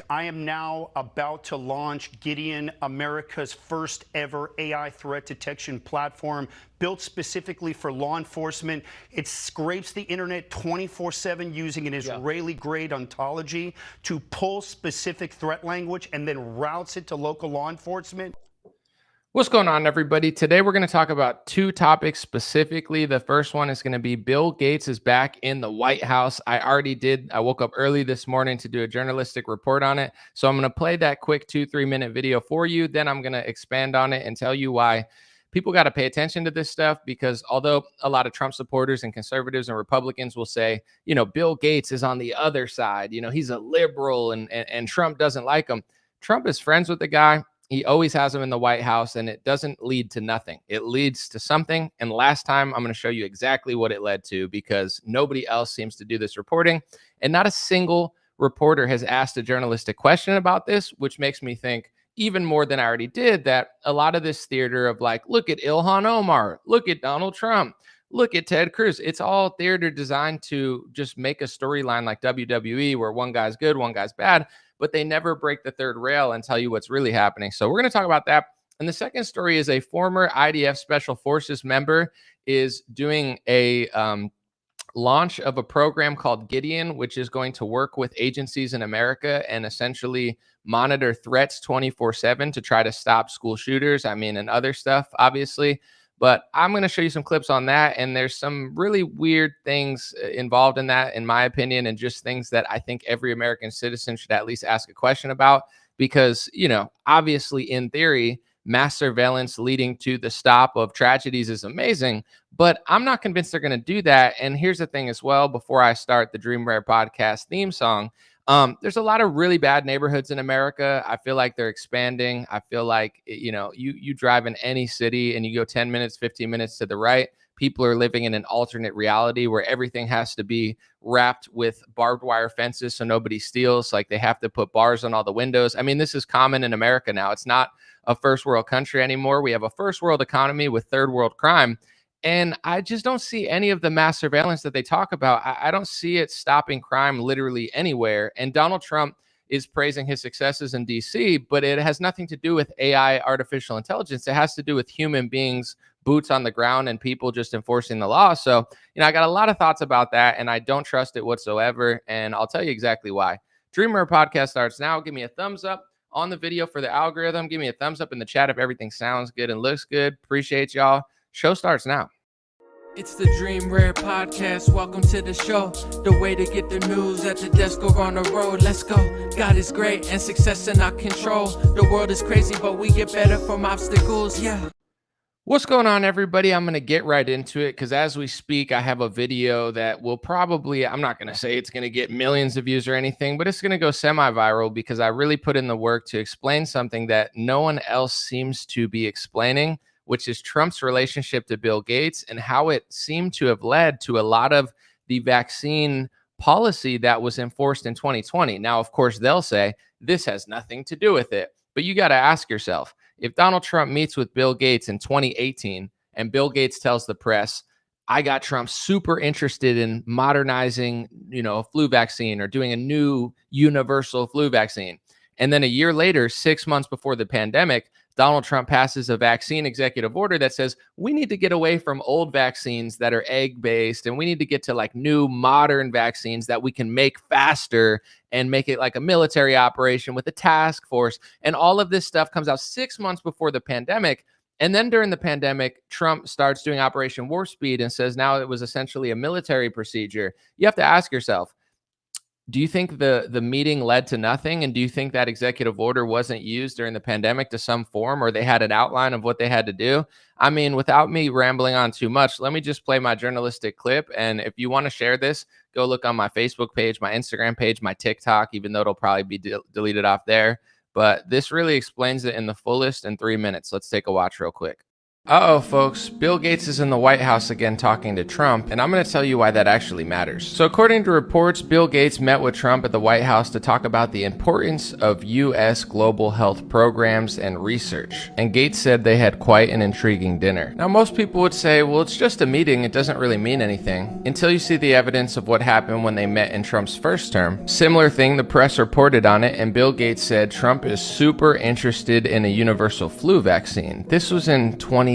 I am now about to launch Gideon, America's first ever AI threat detection platform built specifically for law enforcement. It scrapes the internet 24/7 using an Israeli-grade ontology to pull specific threat language and then routes it to local law enforcement. What's going on, everybody? Today, we're going to talk about two topics specifically. The first one is going to be Bill Gates is back in the White House. I woke up early this morning to do a journalistic report on it. So I'm going to play that quick 2-3 minute video for you. Then I'm going to expand on it and tell you why people got to pay attention to this stuff, because although a lot of Trump supporters and conservatives and Republicans will say, Bill Gates is on the other side, he's a liberal and Trump doesn't like him. Trump is friends with the guy. He always has them in the White House, and it doesn't lead to nothing. It leads to something. And last time, I'm going to show you exactly what it led to, because nobody else seems to do this reporting. And not a single reporter has asked a journalistic question about this, which makes me think even more than I already did, that a lot of this theater of like, look at Ilhan Omar, look at Donald Trump, look at Ted Cruz. It's all theater designed to just make a storyline like WWE, where one guy's good, one guy's bad, but they never break the third rail and tell you what's really happening. So we're going to talk about that. And the second story is a former IDF Special Forces member is doing a launch of a program called Gideon, which is going to work with agencies in America and essentially monitor threats 24/7 to try to stop school shooters. And other stuff, obviously. But I'm going to show you some clips on that. And there's some really weird things involved in that, in my opinion, and just things that I think every American citizen should at least ask a question about. Because, obviously, in theory, mass surveillance leading to the stop of tragedies is amazing. But I'm not convinced they're going to do that. And here's the thing as well, before I start the Dream Rare podcast theme song. There's a lot of really bad neighborhoods in America. I feel like they're expanding. I feel like, you drive in any city and you go 10 minutes, 15 minutes to the right, people are living in an alternate reality where everything has to be wrapped with barbed wire fences so nobody steals. Like, they have to put bars on all the windows. This is common in America now. It's not a first world country anymore. We have a first world economy with third world crime. And I just don't see any of the mass surveillance that they talk about. I don't see it stopping crime literally anywhere. And Donald Trump is praising his successes in DC, but it has nothing to do with AI, artificial intelligence. It has to do with human beings, boots on the ground, and people just enforcing the law. So, I got a lot of thoughts about that, and I don't trust it whatsoever. And I'll tell you exactly why. Dreamer Podcast starts now. Give me a thumbs up on the video for the algorithm. Give me a thumbs up in the chat if everything sounds good and looks good. Appreciate y'all. Show starts now. It's the Dream Rare Podcast. Welcome to the show. The way to get the news at the desk or on the road. Let's go. God is great and success in our control. The world is crazy, but we get better from obstacles. Yeah. What's going on, everybody? I'm going to get right into it, because as we speak, I have a video that will probably, I'm not going to say it's going to get millions of views or anything, but it's going to go semi-viral because I really put in the work to explain something that no one else seems to be explaining, which is Trump's relationship to Bill Gates and how it seemed to have led to a lot of the vaccine policy that was enforced in 2020. Now, of course, they'll say this has nothing to do with it. But you got to ask yourself, if Donald Trump meets with Bill Gates in 2018 and Bill Gates tells the press, I got Trump super interested in modernizing, a flu vaccine or doing a new universal flu vaccine. And then a year later, 6 months before the pandemic, Donald Trump passes a vaccine executive order that says we need to get away from old vaccines that are egg-based, and we need to get to like new modern vaccines that we can make faster and make it like a military operation with a task force. And all of this stuff comes out 6 months before the pandemic. And then during the pandemic, Trump starts doing Operation Warp Speed and says now it was essentially a military procedure. You have to ask yourself, do you think the meeting led to nothing? And do you think that executive order wasn't used during the pandemic to some form, or they had an outline of what they had to do? Without me rambling on too much, let me just play my journalistic clip. And if you want to share this, go look on my Facebook page, my Instagram page, my TikTok, even though it'll probably be deleted off there. But this really explains it in the fullest in 3 minutes. Let's take a watch real quick. Uh-oh, folks, Bill Gates is in the White House again talking to Trump, and I'm going to tell you why that actually matters. So according to reports, Bill Gates met with Trump at the White House to talk about the importance of U.S. global health programs and research. And Gates said they had quite an intriguing dinner. Now, most people would say, well, it's just a meeting, it doesn't really mean anything, until you see the evidence of what happened when they met in Trump's first term. Similar thing, the press reported on it, and Bill Gates said Trump is super interested in a universal flu vaccine. This was in 2018.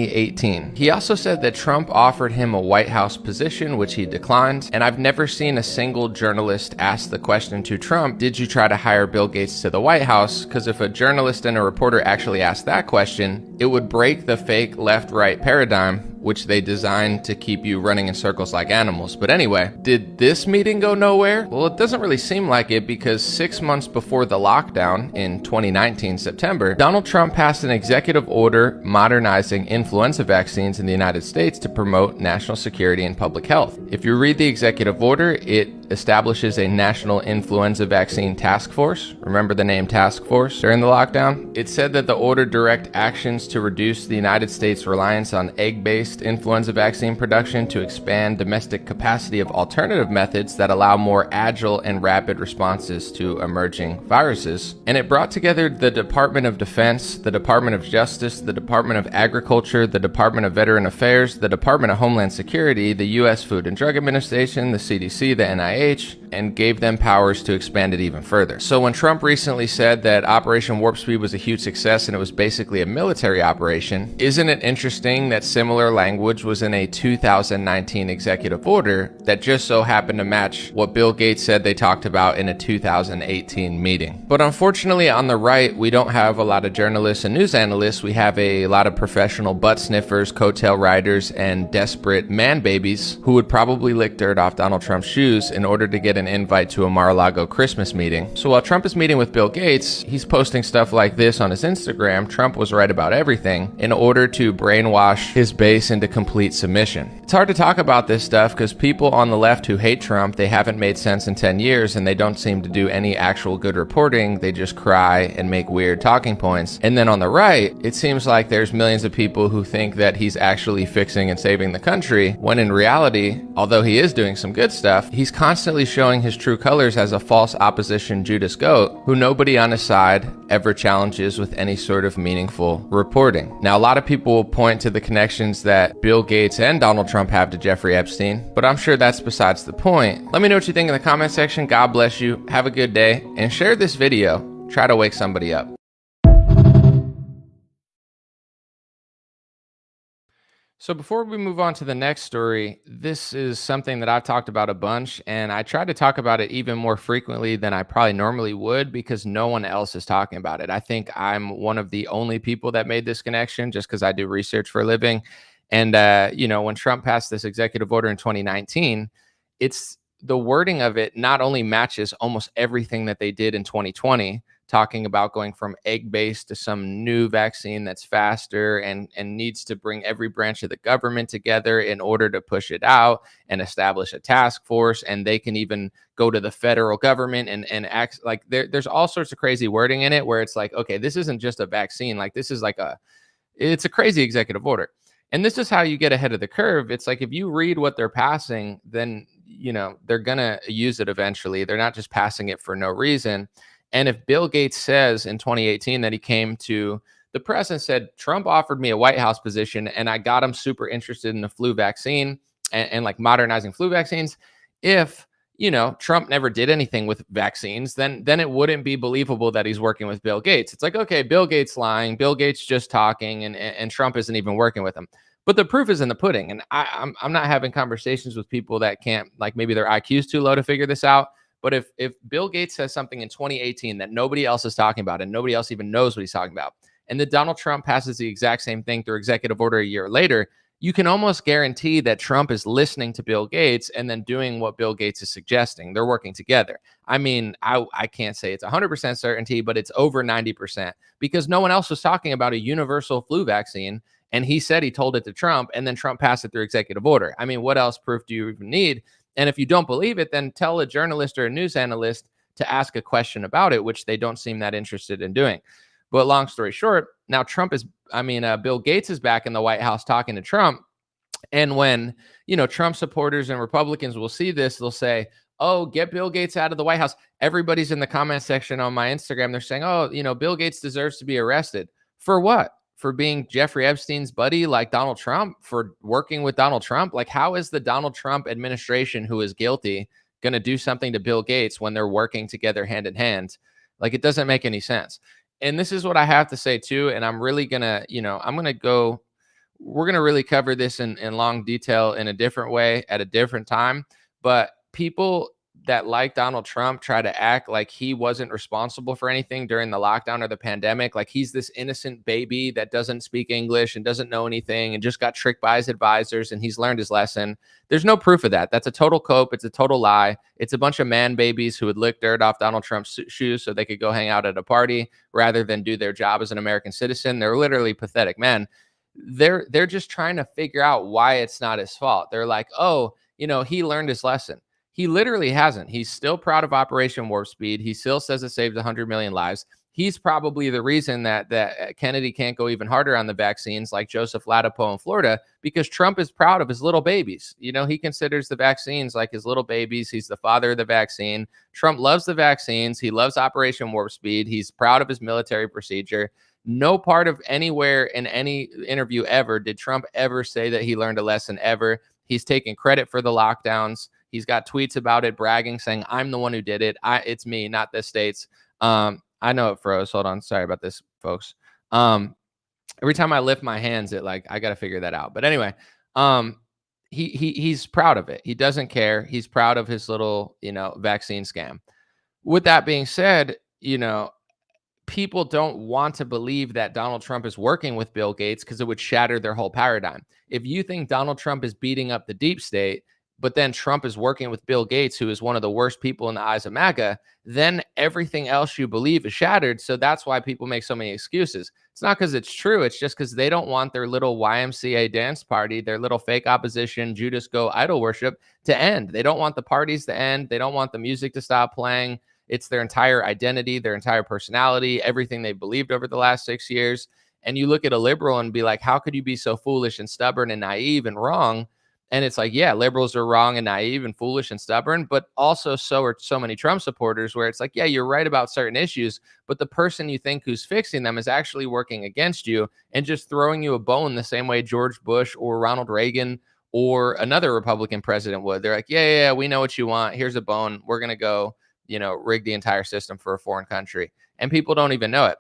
He also said that Trump offered him a White House position, which he declined, and I've never seen a single journalist ask the question to Trump, did you try to hire Bill Gates to the White House? Because if a journalist and a reporter actually asked that question, it would break the fake left-right paradigm, which they designed to keep you running in circles like animals. But anyway, did this meeting go nowhere? Well, it doesn't really seem like it, because 6 months before the lockdown in 2019 September, Donald Trump passed an executive order modernizing influenza vaccines in the United States to promote national security and public health. If you read the executive order, it establishes a national influenza vaccine task force. Remember the name task force during the lockdown? It said that the order direct actions to reduce the United States' reliance on egg-based influenza vaccine production, to expand domestic capacity of alternative methods that allow more agile and rapid responses to emerging viruses. And it brought together the Department of Defense, the Department of Justice, the Department of Agriculture, the Department of Veteran Affairs, the Department of Homeland Security, the U.S. Food and Drug Administration, the CDC, the NIH, and gave them powers to expand it even further. So when Trump recently said that Operation Warp Speed was a huge success and it was basically a military operation, isn't it interesting that similar language was in a 2019 executive order that just so happened to match what Bill Gates said they talked about in a 2018 meeting? But unfortunately, on the right, we don't have a lot of journalists and news analysts. We have a lot of professional butt sniffers, coattail riders, and desperate man babies who would probably lick dirt off Donald Trump's shoes in order to get an invite to a Mar-a-Lago Christmas meeting. So while Trump is meeting with Bill Gates, he's posting stuff like this on his Instagram. Trump was right about everything, in order to brainwash his base into complete submission. It's hard to talk about this stuff because people on the left who hate Trump, they haven't made sense in 10 years and they don't seem to do any actual good reporting. They just cry and make weird talking points. And then on the right, it seems like there's millions of people who think that he's actually fixing and saving the country, when in reality, although he is doing some good stuff, he's constantly showing his true colors as a false opposition Judas goat who nobody on his side ever challenges with any sort of meaningful reporting. Now, a lot of people will point to the connections that Bill Gates and Donald Trump have to Jeffrey Epstein, but I'm sure that's besides the point. Let me know what you think in the comment section. God bless you. Have a good day, and share this video. Try to wake somebody up. So before we move on to the next story, this is something that I've talked about a bunch, and I try to talk about it even more frequently than I probably normally would because no one else is talking about it. I think I'm one of the only people that made this connection just because I do research for a living. And, when Trump passed this executive order in 2019, it's the wording of it not only matches almost everything that they did in 2020, talking about going from egg-based to some new vaccine that's faster and needs to bring every branch of the government together in order to push it out and establish a task force. And they can even go to the federal government and act like there's all sorts of crazy wording in it where it's like, okay, this isn't just a vaccine. Like this is like it's a crazy executive order. And this is how you get ahead of the curve. It's like if you read what they're passing, then, they're going to use it eventually. They're not just passing it for no reason. And if Bill Gates says in 2018 that he came to the press and said, Trump offered me a White House position and I got him super interested in the flu vaccine and like modernizing flu vaccines, if, Trump never did anything with vaccines, then it wouldn't be believable that he's working with Bill Gates. It's like, okay, Bill Gates lying, Bill Gates just talking, and Trump isn't even working with him. But the proof is in the pudding. And I'm not having conversations with people that can't, like maybe their IQ's too low to figure this out. But if Bill Gates says something in 2018 that nobody else is talking about and nobody else even knows what he's talking about, and then Donald Trump passes the exact same thing through executive order a year later, you can almost guarantee that Trump is listening to Bill Gates and then doing what Bill Gates is suggesting. They're working together. I mean, I can't say it's 100% certainty, but it's over 90% because no one else was talking about a universal flu vaccine. And he said he told it to Trump, and then Trump passed it through executive order. I mean, what else proof do you even need? And if you don't believe it, then tell a journalist or a news analyst to ask a question about it, which they don't seem that interested in doing. But long story short, now Bill Gates is back in the White House talking to Trump. And when, Trump supporters and Republicans will see this, they'll say, oh, get Bill Gates out of the White House. Everybody's in the comment section on my Instagram. They're saying, oh, Bill Gates deserves to be arrested. For what? For being Jeffrey Epstein's buddy like Donald Trump? For working with Donald Trump? Like, how is the Donald Trump administration, who is guilty, going to do something to Bill Gates when they're working together hand in hand? Like, it doesn't make any sense. And this is what I have to say too. And I'm really going to, we're going to really cover this in long detail in a different way at a different time. But people that like Donald Trump try to act like he wasn't responsible for anything during the lockdown or the pandemic. Like he's this innocent baby that doesn't speak English and doesn't know anything and just got tricked by his advisors and he's learned his lesson. There's no proof of that. That's a total cope. It's a total lie. It's a bunch of man babies who would lick dirt off Donald Trump's shoes so they could go hang out at a party rather than do their job as an American citizen. They're literally pathetic men. They're just trying to figure out why it's not his fault. They're like, oh, he learned his lesson. He literally hasn't. He's still proud of Operation Warp Speed. He still says it saved 100 million lives. He's probably the reason that Kennedy can't go even harder on the vaccines like Joseph Ladapo in Florida, because Trump is proud of his little babies. He considers the vaccines like his little babies. He's the father of the vaccine. Trump loves the vaccines. He loves Operation Warp Speed. He's proud of his military procedure. No part of anywhere in any interview ever did Trump ever say that he learned a lesson ever. He's taking credit for the lockdowns. He's got tweets about it, bragging, saying, I'm the one who did it. It's me, not the states. I know it froze. Hold on. Sorry about this, folks. Every time I lift my hands, I got to figure that out. But anyway, he's proud of it. He doesn't care. He's proud of his little, vaccine scam. With that being said, people don't want to believe that Donald Trump is working with Bill Gates because it would shatter their whole paradigm. If you think Donald Trump is beating up the deep state, but then Trump is working with Bill Gates, who is one of the worst people in the eyes of MAGA, then everything else you believe is shattered. So that's why people make so many excuses. It's not because it's true. It's just because they don't want their little YMCA dance party, their little fake opposition, Judas Go idol worship to end. They don't want the parties to end. They don't want the music to stop playing. It's their entire identity, their entire personality, everything they believed over the last 6 years. And you look at a liberal and be like, how could you be so foolish and stubborn and naive and wrong? And it's like, yeah, liberals are wrong and naive and foolish and stubborn, but also so are so many Trump supporters, where it's like, yeah, you're right about certain issues, but the person you think who's fixing them is actually working against you and just throwing you a bone the same way George Bush or Ronald Reagan or another Republican president would. They're like, yeah, we know what you want. Here's a bone. We're going to go, rig the entire system for a foreign country. And people don't even know it.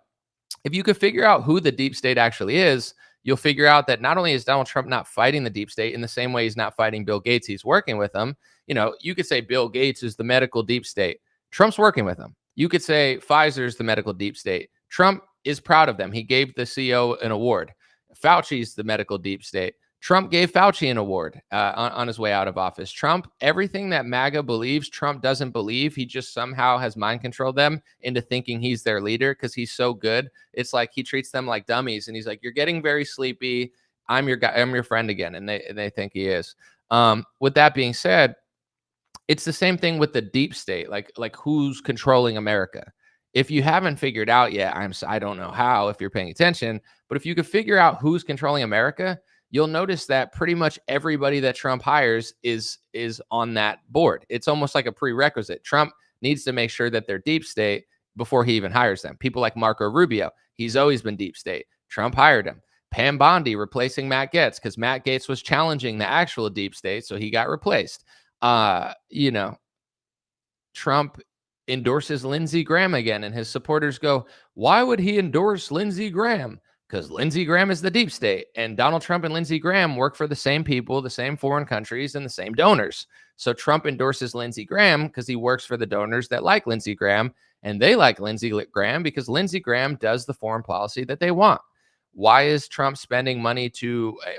If you could figure out who the deep state actually is, you'll figure out that not only is Donald Trump not fighting the deep state in the same way he's not fighting Bill Gates, he's working with them. You could say Bill Gates is the medical deep state. Trump's working with them. You could say Pfizer's the medical deep state. Trump is proud of them. He gave the CEO an award. Fauci's the medical deep state. Trump gave Fauci an award on his way out of office. Trump, everything that MAGA believes, Trump doesn't believe. He just somehow has mind controlled them into thinking he's their leader because he's so good. It's like he treats them like dummies, and he's like, "You're getting very sleepy. I'm your guy. I'm your friend again," and they think he is. With that being said, it's the same thing with the deep state. Like who's controlling America? If you haven't figured out yet, I don't know how. If you're paying attention, but if you could figure out who's controlling America, you'll notice that pretty much everybody that Trump hires is on that board. It's almost like a prerequisite. Trump needs to make sure that they're deep state before he even hires them. People like Marco Rubio, he's always been deep state. Trump hired him. Pam Bondi replacing Matt Gaetz because Matt Gaetz was challenging the actual deep state, so he got replaced. Trump endorses Lindsey Graham again, and his supporters go, why would he endorse Lindsey Graham? Because Lindsey Graham is the deep state, and Donald Trump and Lindsey Graham work for the same people, the same foreign countries, and the same donors. So Trump endorses Lindsey Graham because he works for the donors that like Lindsey Graham, and they like Lindsey Graham because Lindsey Graham does the foreign policy that they want. Why is Trump spending money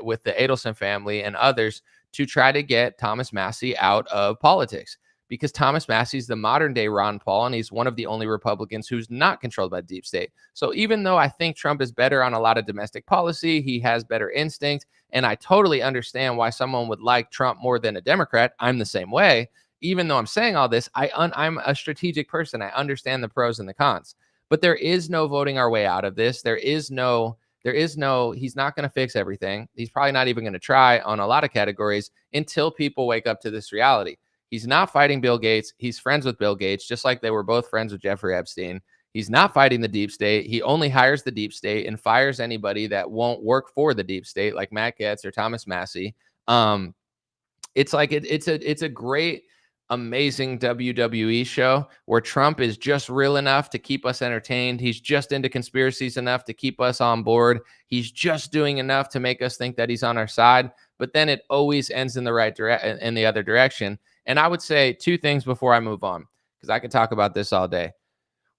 with the Adelson family and others to try to get Thomas Massie out of politics? Because Thomas Massie's the modern day Ron Paul, and he's one of the only Republicans who's not controlled by the deep state. So even though I think Trump is better on a lot of domestic policy, he has better instinct, and I totally understand why someone would like Trump more than a Democrat. I'm the same way. Even though I'm saying all this, I'm a strategic person. I understand the pros and the cons. But there is no voting our way out of this. He's not going to fix everything. He's probably not even going to try on a lot of categories until people wake up to this reality. He's not fighting Bill Gates. He's friends with Bill Gates, just like they were both friends with Jeffrey Epstein. He's not fighting the deep state. He only hires the deep state and fires anybody that won't work for the deep state, like Matt Gaetz or Thomas Massey. It's like it's a great, amazing WWE show where Trump is just real enough to keep us entertained. He's just into conspiracies enough to keep us on board. He's just doing enough to make us think that he's on our side. But then it always ends in the right direction, in the other direction. And I would say two things before I move on, because I could talk about this all day.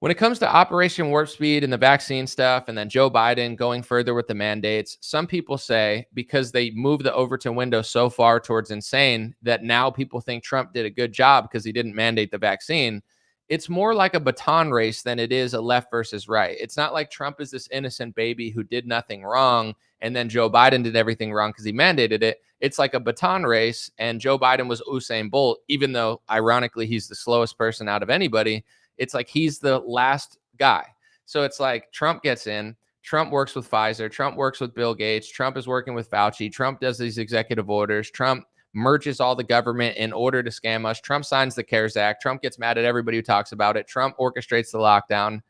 When it comes to Operation Warp Speed and the vaccine stuff, and then Joe Biden going further with the mandates, some people say because they moved the Overton window so far towards insane that now people think Trump did a good job because he didn't mandate the vaccine. It's more like a baton race than it is a left versus right. It's not like Trump is this innocent baby who did nothing wrong, and then Joe Biden did everything wrong because he mandated it. It's like a baton race, and Joe Biden was Usain Bolt, even though, ironically, he's the slowest person out of anybody. It's like he's the last guy. So it's like Trump gets in, Trump works with Pfizer, Trump works with Bill Gates, Trump is working with Fauci, Trump does these executive orders, Trump merges all the government in order to scam us, Trump signs the CARES Act, Trump gets mad at everybody who talks about it, Trump orchestrates the lockdown,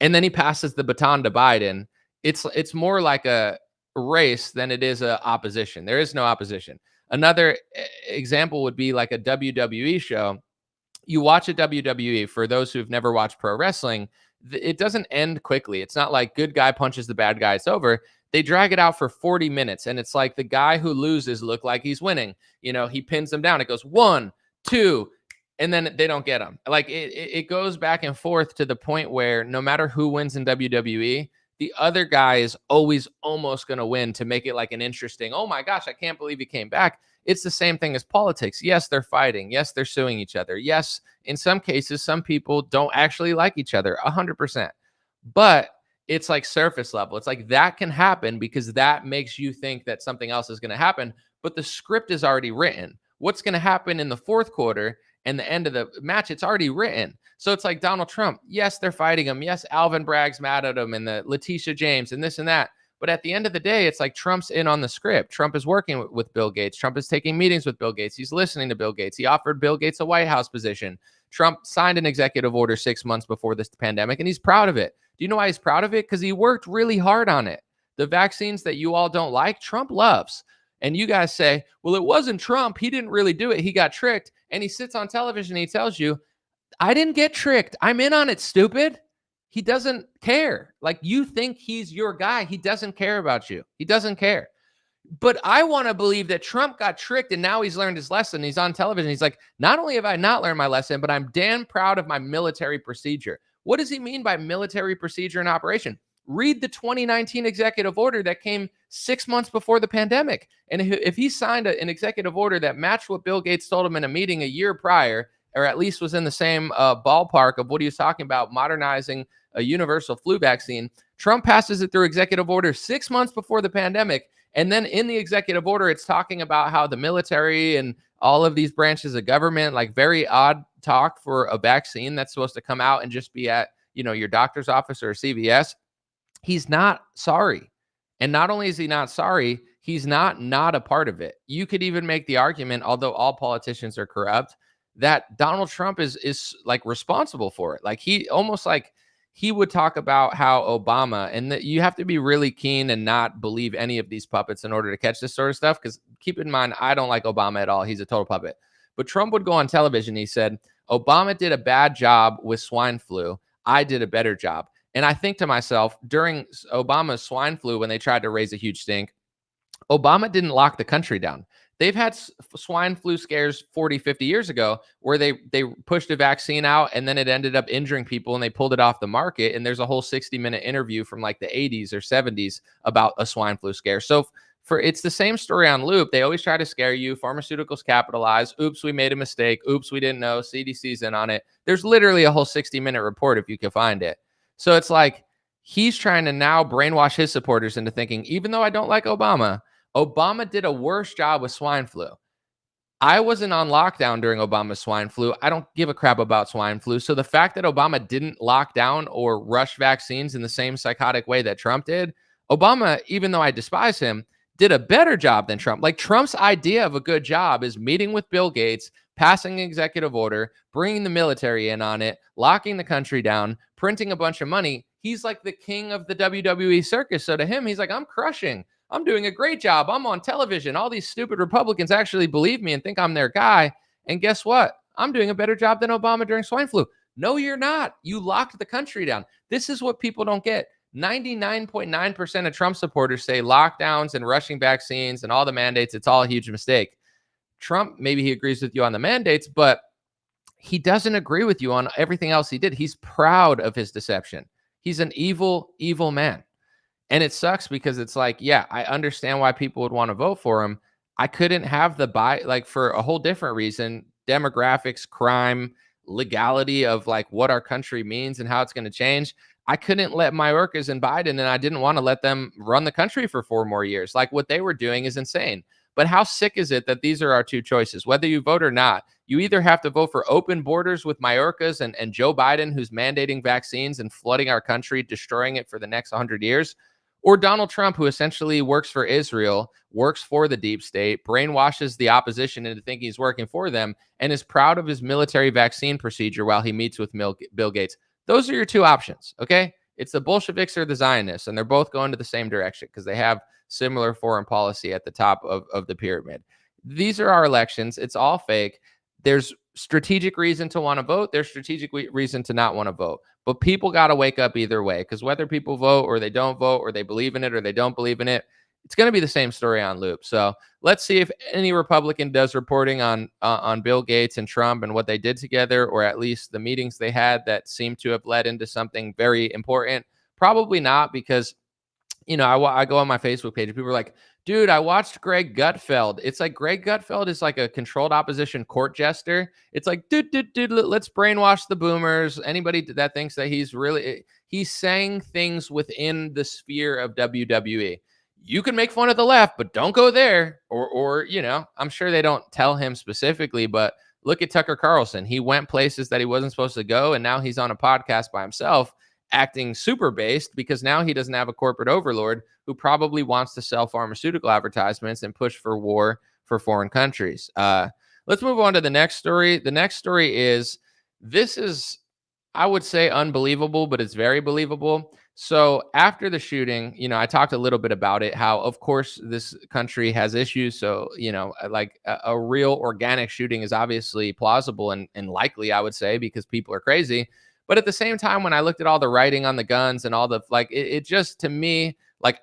and then he passes the baton to Biden. It's more like a race than it is a opposition. There is no opposition. Another example would be like a WWE show. You watch a WWE, for those who've never watched pro wrestling, it doesn't end quickly. It's not like good guy punches the bad guy, it's over. They drag it out for 40 minutes, and it's like the guy who loses look like he's winning. You know, he pins them down. It goes 1, 2, and then they don't get him. Like it goes back and forth to the point where no matter who wins in WWE, the other guy is always almost going to win to make it like an interesting, oh my gosh, I can't believe he came back. It's the same thing as politics. Yes, they're fighting. Yes, they're suing each other. Yes, in some cases, some people don't actually like each other 100%. But it's like surface level. It's like that can happen because that makes you think that something else is going to happen. But the script is already written. What's going to happen in the fourth quarter and the end of the match, it's already written. So it's like Donald Trump. Yes, they're fighting him. Yes, Alvin Bragg's mad at him and the Letitia James and this and that. But at the end of the day, it's like Trump's in on the script. Trump is working with Bill Gates. Trump is taking meetings with Bill Gates. He's listening to Bill Gates. He offered Bill Gates a White House position. Trump signed an executive order 6 months before this pandemic, and he's proud of it. Do you know why he's proud of it? Because he worked really hard on it. The vaccines that you all don't like, Trump loves. And you guys say, well, it wasn't Trump. He didn't really do it. He got tricked. And he sits on television and he tells you, I didn't get tricked. I'm in on it, stupid. He doesn't care. Like, you think he's your guy. He doesn't care about you. He doesn't care. But I want to believe that Trump got tricked and now he's learned his lesson. He's on television. He's like, not only have I not learned my lesson, but I'm damn proud of my military procedure. What does he mean by military procedure and operation? Read the 2019 executive order that came 6 months before the pandemic. And if he signed an executive order that matched what Bill Gates told him in a meeting a year prior, or at least was in the same ballpark of what he was talking about, modernizing a universal flu vaccine, Trump passes it through executive order 6 months before the pandemic. And then in the executive order, it's talking about how the military and all of these branches of government, like very odd talk for a vaccine that's supposed to come out and just be at, you know, your doctor's office or CVS. He's not sorry. And not only is he not sorry, he's not a part of it. You could even make the argument, although all politicians are corrupt, that Donald Trump is like responsible for it. Like he almost like he would talk about how Obama, and that you have to be really keen and not believe any of these puppets in order to catch this sort of stuff. Because keep in mind, I don't like Obama at all. He's a total puppet. But Trump would go on television. He said, Obama did a bad job with swine flu. I did a better job. And I think to myself, during Obama's swine flu, when they tried to raise a huge stink, Obama didn't lock the country down. They've had swine flu scares 40, 50 years ago where they pushed a vaccine out and then it ended up injuring people and they pulled it off the market. And there's a whole 60-minute interview from like the 80s or 70s about a swine flu scare. So it's the same story on loop. They always try to scare you. Pharmaceuticals capitalize. Oops, we made a mistake. Oops, we didn't know. CDC's in on it. There's literally a whole 60-minute report if you can find it. So it's like he's trying to now brainwash his supporters into thinking, even though I don't like Obama, Obama did a worse job with swine flu. I wasn't on lockdown during Obama's swine flu. I don't give a crap about swine flu. So the fact that Obama didn't lock down or rush vaccines in the same psychotic way that Trump did, Obama, even though I despise him, did a better job than Trump. Like Trump's idea of a good job is meeting with Bill Gates, passing an executive order, bringing the military in on it, locking the country down, printing a bunch of money. He's like the king of the WWE circus. So to him, he's like, I'm crushing. I'm doing a great job. I'm on television. All these stupid Republicans actually believe me and think I'm their guy. And guess what? I'm doing a better job than Obama during swine flu. No, you're not. You locked the country down. This is what people don't get. 99.9% of Trump supporters say lockdowns and rushing vaccines and all the mandates, it's all a huge mistake. Trump, maybe he agrees with you on the mandates, but he doesn't agree with you on everything else he did. He's proud of his deception. He's an evil, evil man. And it sucks because it's like, yeah, I understand why people would want to vote for him. I couldn't have the like for a whole different reason, demographics, crime, legality of like what our country means and how it's going to change. I couldn't let Mayorkas and Biden, and I didn't want to let them run the country for 4 more years. Like what they were doing is insane. But how sick is it that these are our two choices? Whether you vote or not, you either have to vote for open borders with Mayorkas and Joe Biden, who's mandating vaccines and flooding our country, destroying it for the next 100 years, or Donald Trump, who essentially works for Israel, works for the deep state, brainwashes the opposition into thinking he's working for them, and is proud of his military vaccine procedure while he meets with Bill Gates. Those are your two options, okay? It's the Bolsheviks or the Zionists, and they're both going to the same direction because they have similar foreign policy at the top of the pyramid. These are our elections. It's all fake. There's strategic reason to want to vote. There's strategic reason to not want to vote. But people got to wake up either way, because whether people vote or they don't vote or they believe in it or they don't believe in it, it's going to be the same story on loop. So let's see if any Republican does reporting on Bill Gates and Trump and what they did together, or at least the meetings they had that seem to have led into something very important. Probably not, because I go on my Facebook page and people are like, dude, I watched Greg Gutfeld. It's like Greg Gutfeld is like a controlled opposition court jester. It's like, dude, let's brainwash the boomers. Anybody that thinks that he's saying things within the sphere of WWE. You can make fun of the left, but don't go there. Or I'm sure they don't tell him specifically, but look at Tucker Carlson. He went places that he wasn't supposed to go, and now he's on a podcast by himself, acting super based because now he doesn't have a corporate overlord who probably wants to sell pharmaceutical advertisements and push for war for foreign countries. Let's move on to the next story. The next story is, I would say, unbelievable, but it's very believable. So after the shooting, I talked a little bit about it, how, of course, this country has issues. So, like a real organic shooting is obviously plausible and likely, I would say, because people are crazy. But at the same time, when I looked at all the writing on the guns and all the, it just, to me,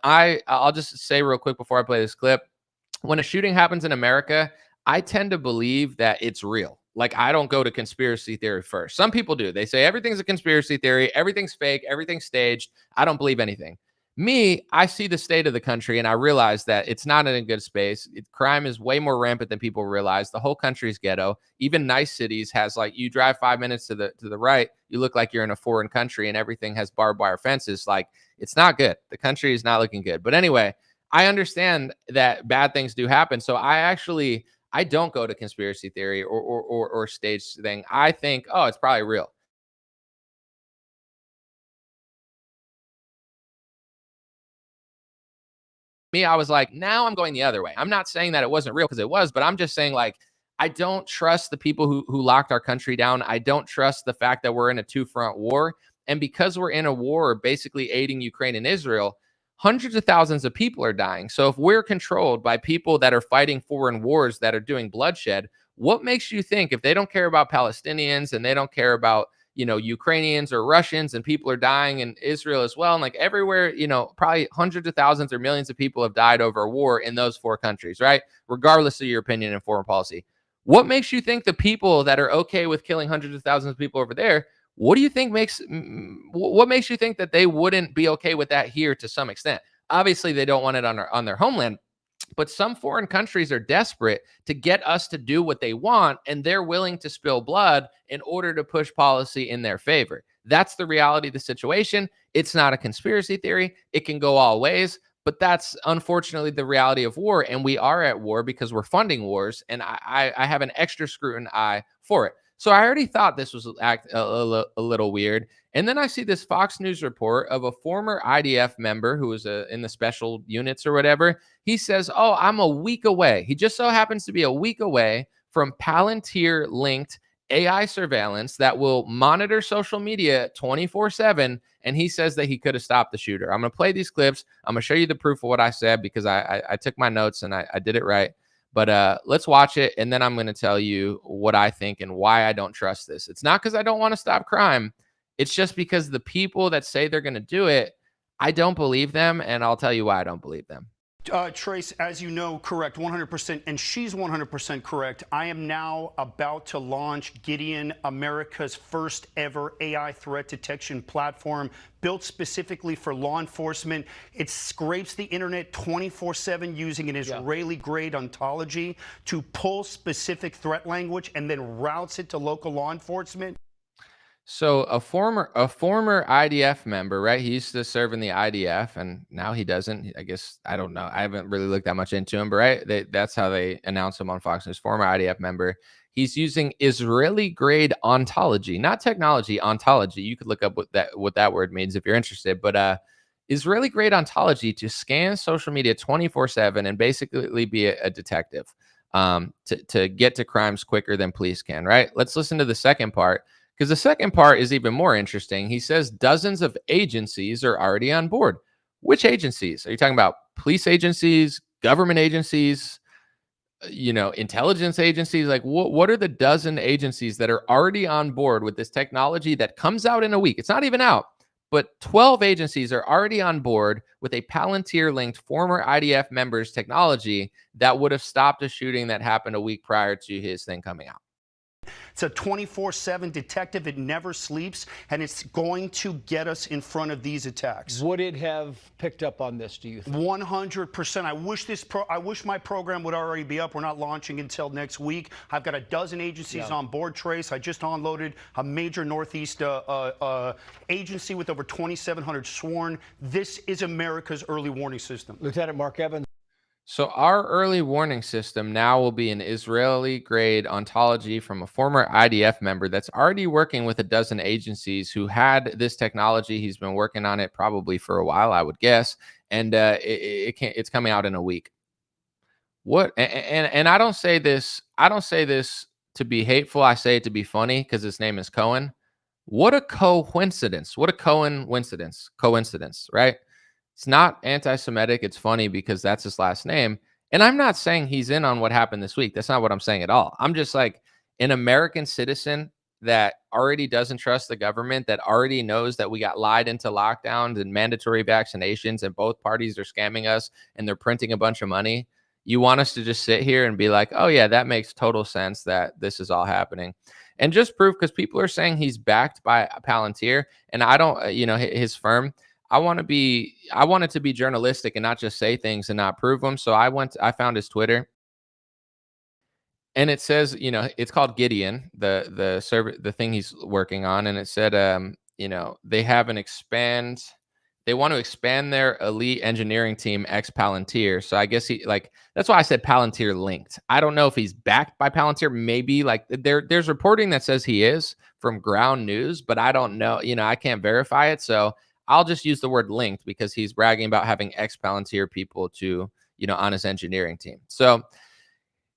I'll just say real quick before I play this clip, when a shooting happens in America, I tend to believe that it's real. Like, I don't go to conspiracy theory first. Some people do. They say everything's a conspiracy theory, everything's fake, everything's staged. I don't believe anything. Me, I see the state of the country and I realize that it's not in a good space. Crime is way more rampant than people realize. The whole country's ghetto. Even nice cities has, like, you drive 5 minutes to the right, you look like you're in a foreign country and everything has barbed wire fences. Like, it's not good. The country is not looking good. But anyway, I understand that bad things do happen. So I don't go to conspiracy theory or stage thing. I think, oh, it's probably real. Me, I was like, now I'm going the other way. I'm not saying that it wasn't real, because it was, but I'm just saying, like, I don't trust the people who locked our country down. I don't trust the fact that we're in a 2-front war. And because we're in a war basically aiding Ukraine and Israel, hundreds of thousands of people are dying. So if we're controlled by people that are fighting foreign wars that are doing bloodshed, what makes you think, if they don't care about Palestinians and they don't care about, Ukrainians or Russians, and people are dying in Israel as well, and like everywhere, probably hundreds of thousands or millions of people have died over a war in those 4 countries, right? Regardless of your opinion in foreign policy. What makes you think the people that are okay with killing hundreds of thousands of people over there, what makes you think that they wouldn't be okay with that here to some extent? Obviously, they don't want it on their homeland, but some foreign countries are desperate to get us to do what they want, and they're willing to spill blood in order to push policy in their favor. That's the reality of the situation. It's not a conspiracy theory. It can go all ways. But that's unfortunately the reality of war. And we are at war because we're funding wars. And I have an extra scrutinous eye for it. So I already thought this was a little weird. And then I see this Fox News report of a former IDF member who was in the special units or whatever. He says, oh, I'm a week away. He just so happens to be a week away from Palantir-linked AI surveillance that will monitor social media 24/7. And he says that he could have stopped the shooter. I'm going to play these clips. I'm going to show you the proof of what I said because I took my notes and I did it right. But let's watch it. And then I'm going to tell you what I think and why I don't trust this. It's not because I don't want to stop crime. It's just because the people that say they're going to do it, I don't believe them. And I'll tell you why I don't believe them. Trace, as you know, correct, 100%, and she's 100% correct. I am now about to launch Gideon, America's first ever AI threat detection platform built specifically for law enforcement. It scrapes the internet 24/7 using an Israeli-grade ontology to pull specific threat language and then routes it to local law enforcement. So a former IDF member, right? He used to serve in the IDF, and now he doesn't. I guess I don't know. I haven't really looked that much into him, but right, that's how they announce him on Fox News. Former IDF member. He's using Israeli-grade ontology, not technology. Ontology. You could look up what that word means if you're interested. But Israeli-grade ontology to scan social media 24/7 and basically be a detective to get to crimes quicker than police can. Right. Let's listen to the second part. Because the second part is even more interesting. He says dozens of agencies are already on board. Which agencies? Are you talking about police agencies, government agencies, intelligence agencies? Like what are the dozen agencies that are already on board with this technology that comes out in a week? It's not even out, but 12 agencies are already on board with a Palantir-linked former IDF member's technology that would have stopped a shooting that happened a week prior to his thing coming out. It's a 24/7 detective. It never sleeps, and it's going to get us in front of these attacks. Would it have picked up on this, do you think? 100%. I wish my program would already be up. We're not launching until next week. I've got a dozen agencies on board, Trace. I just unloaded a major Northeast agency with over 2,700 sworn. This is America's early warning system. Lieutenant Mark Evans. So our early warning system now will be an Israeli-grade ontology from a former IDF member that's already working with a dozen agencies who had this technology. He's been working on it probably for a while, I would guess, and it's coming out in a week. And I don't say this to be hateful. I say it to be funny because his name is Cohen. What a coincidence! What a coincidence! Coincidence, right? It's not anti-Semitic. It's funny because that's his last name. And I'm not saying he's in on what happened this week. That's not what I'm saying at all. I'm just like an American citizen that already doesn't trust the government, that already knows that we got lied into lockdowns and mandatory vaccinations and both parties are scamming us and they're printing a bunch of money. You want us to just sit here and be like, oh, yeah, that makes total sense that this is all happening. And just proof, because people are saying he's backed by Palantir and I don't, his firm. I want it to be journalistic and not just say things and not prove them. So I found his Twitter and it says, it's called Gideon, the server, the thing he's working on. And it said, they want to expand their elite engineering team ex Palantir. So I guess that's why I said Palantir-linked. I don't know if he's backed by Palantir. Maybe there's reporting that says he is from ground news, but I don't know, I can't verify it. So I'll just use the word linked because he's bragging about having ex-Palantir people to, on his engineering team. So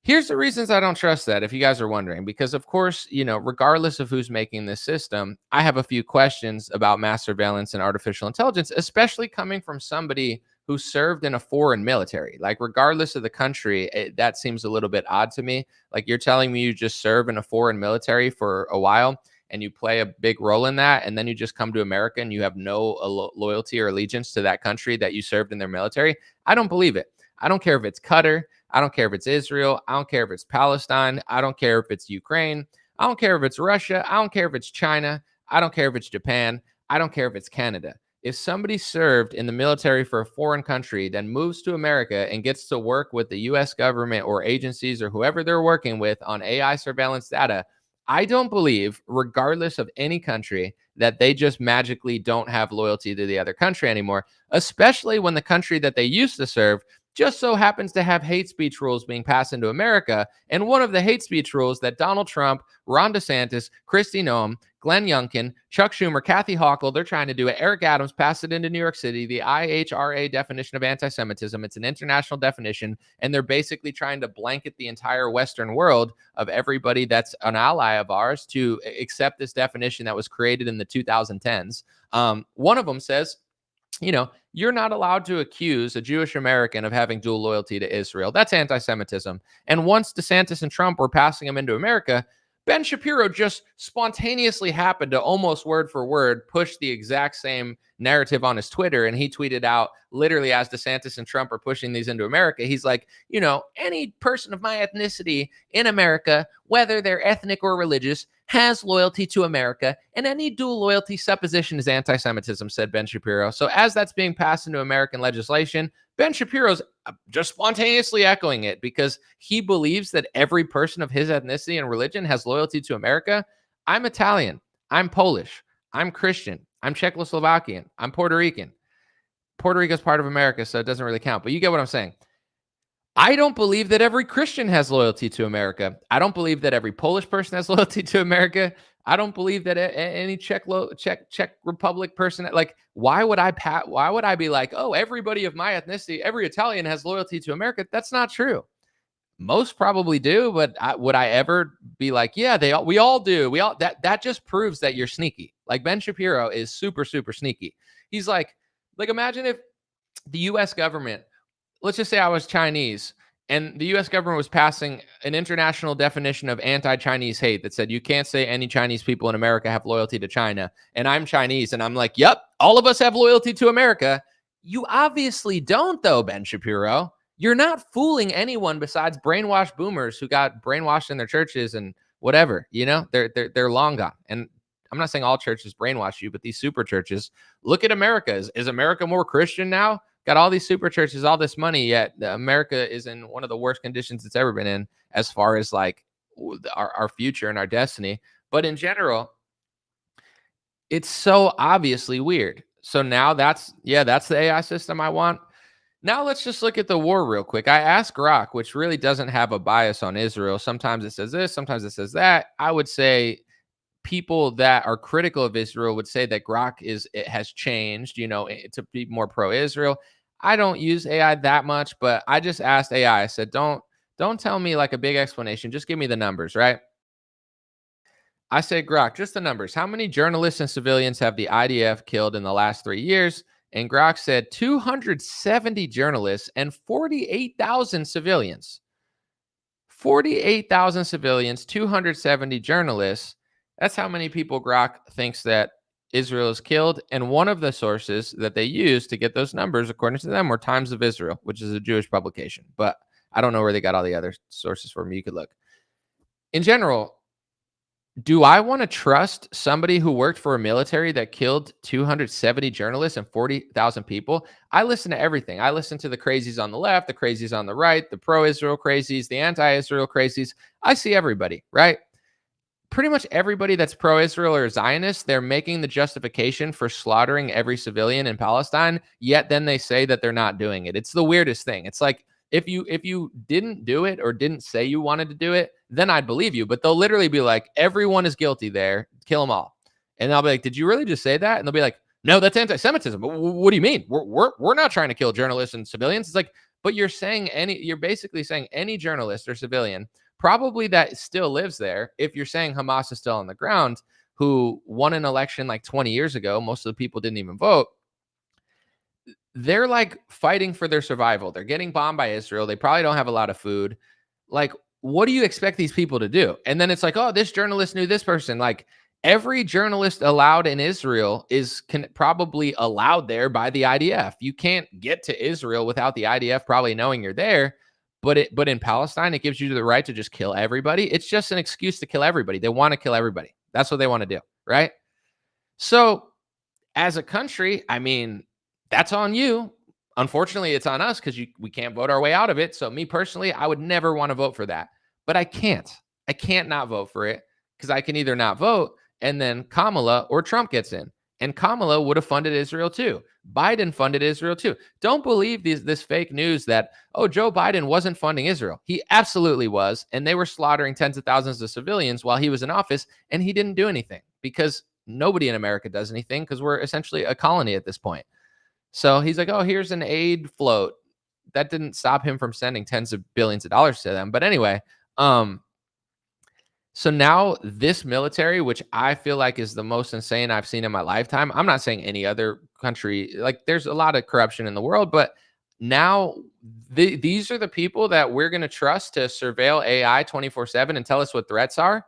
here's the reasons I don't trust that, if you guys are wondering, because of course, regardless of who's making this system, I have a few questions about mass surveillance and artificial intelligence, especially coming from somebody who served in a foreign military. Like regardless of the country, that seems a little bit odd to me. Like you're telling me you just serve in a foreign military for a while and you play a big role in that, and then you just come to America and you have no loyalty or allegiance to that country that you served in their military. I don't believe it. I don't care if it's Qatar. I don't care if it's Israel. I don't care if it's Palestine. I don't care if it's Ukraine. I don't care if it's Russia. I don't care if it's China. I don't care if it's Japan. I don't care if it's Canada. If somebody served in the military for a foreign country, then moves to America and gets to work with the U.S. government or agencies or whoever they're working with on AI surveillance data, I don't believe, regardless of any country, that they just magically don't have loyalty to the other country anymore, especially when the country that they used to serve just so happens to have hate speech rules being passed into America. And one of the hate speech rules that Donald Trump, Ron DeSantis, Kristi Noem, Glenn Youngkin, Chuck Schumer, Kathy Hochul, they're trying to do it. Eric Adams passed it into New York City, the IHRA definition of anti-Semitism. It's an international definition, and they're basically trying to blanket the entire Western world of everybody that's an ally of ours to accept this definition that was created in the 2010s. One of them says, you're not allowed to accuse a Jewish American of having dual loyalty to Israel. That's anti-Semitism. And once DeSantis and Trump were passing them into America, Ben Shapiro just spontaneously happened to almost word for word push the exact same narrative on his Twitter. And he tweeted out, literally, as DeSantis and Trump are pushing these into America, he's like, any person of my ethnicity in America, whether they're ethnic or religious, has loyalty to America, and any dual loyalty supposition is anti-Semitism, said Ben Shapiro. So as that's being passed into American legislation, Ben Shapiro's just spontaneously echoing it because he believes that every person of his ethnicity and religion has loyalty to America. I'm Italian. I'm Polish. I'm Christian. I'm Czechoslovakian. I'm Puerto Rican. Puerto Rico's part of America, so it doesn't really count. But you get what I'm saying. I don't believe that every Christian has loyalty to America. I don't believe that every Polish person has loyalty to America. I don't believe that any Czech Republic person, like, why would I be like, oh, everybody of my ethnicity, every Italian has loyalty to America? That's not true. Most probably do, but would I ever be like, yeah, we all do. That just proves that you're sneaky. Like, Ben Shapiro is super, super sneaky. He's like imagine if the U.S. government, let's just say I was Chinese and the U.S. government was passing an international definition of anti-Chinese hate that said you can't say any Chinese people in America have loyalty to China. And I'm Chinese and I'm like, yep, all of us have loyalty to America. You obviously don't, though, Ben Shapiro. You're not fooling anyone besides brainwashed boomers who got brainwashed in their churches and whatever. They're long gone. And I'm not saying all churches brainwash you, but these super churches, look at America. Is America more Christian now? Got all these super churches, all this money, yet America is in one of the worst conditions it's ever been in as far as like our future and our destiny. But in general, it's so obviously weird. So now that's the AI system I want. Now let's just look at the war real quick. I asked Grok, which really doesn't have a bias on Israel. Sometimes it says this, sometimes it says that. I would say people that are critical of Israel would say that Grok has changed, to be more pro-Israel. I don't use AI that much, but I just asked AI. I said, don't tell me like a big explanation. Just give me the numbers, right? I said, Grok, just the numbers. How many journalists and civilians have the IDF killed in the last 3 years? And Grok said 270 journalists and 48,000 civilians. 48,000 civilians, 270 journalists. That's how many people Grok thinks that Israel has killed. And one of the sources that they used to get those numbers, according to them, were Times of Israel, which is a Jewish publication. But I don't know where they got all the other sources from. You could look. In general, do I want to trust somebody who worked for a military that killed 270 journalists and 40,000 people? I listen to everything. I listen to the crazies on the left, the crazies on the right, the pro-Israel crazies, the anti-Israel crazies. I see everybody, right? Pretty much everybody that's pro-Israel or Zionist, they're making the justification for slaughtering every civilian in Palestine, yet then they say that they're not doing it. It's the weirdest thing. It's like, if you didn't do it or didn't say you wanted to do it, then I'd believe you. But they'll literally be like, everyone is guilty there. Kill them all. And I'll be like, did you really just say that? And they'll be like, no, that's anti-Semitism. But what do you mean? We're not trying to kill journalists and civilians. It's like, but you're basically saying any journalist or civilian, probably that still lives there. If you're saying Hamas is still on the ground, who won an election like 20 years ago, most of the people didn't even vote. They're like fighting for their survival. They're getting bombed by Israel. They probably don't have a lot of food. Like, what do you expect these people to do? And then it's like, oh, this journalist knew this person. Like, every journalist allowed in Israel is probably allowed there by the IDF. You can't get to Israel without the IDF probably knowing you're there. But in Palestine, it gives you the right to just kill everybody. It's just an excuse to kill everybody. They want to kill everybody. That's what they want to do, right? So as a country, I mean, that's on you. Unfortunately, it's on us because we can't vote our way out of it. So me personally, I would never want to vote for that. But I can't. I can't not vote for it because I can either not vote and then Kamala or Trump gets in. And Kamala would have funded Israel too. Biden funded Israel too. Don't believe this fake news that, oh, Joe Biden wasn't funding Israel. He absolutely was. And they were slaughtering tens of thousands of civilians while he was in office, and he didn't do anything because nobody in America does anything because we're essentially a colony at this point. So he's like, oh, here's an aid float. That didn't stop him from sending tens of billions of dollars to them. But anyway, so now this military, which I feel like is the most insane I've seen in my lifetime. I'm not saying any other country, like there's a lot of corruption in the world, but now these are the people that we're going to trust to surveil AI 24/7 and tell us what threats are.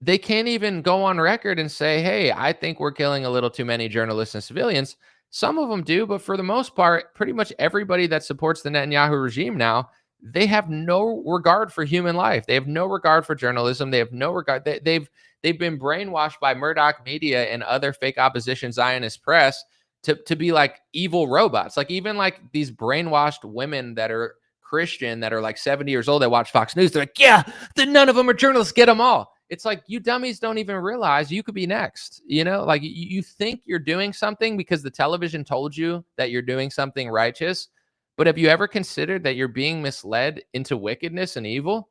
They can't even go on record and say, hey, I think we're killing a little too many journalists and civilians. Some of them do, but for the most part, pretty much everybody that supports the Netanyahu regime now, they have no regard for human life. They have no regard for journalism. They have no regard. They've been brainwashed by Murdoch Media and other fake opposition Zionist press to be like evil robots. Like even like these brainwashed women that are Christian that are like 70 years old that watch Fox News. They're like, yeah, none of them are journalists. Get them all. It's like you dummies don't even realize you could be next. You know, like you think you're doing something because the television told you that you're doing something righteous. But have you ever considered that you're being misled into wickedness and evil?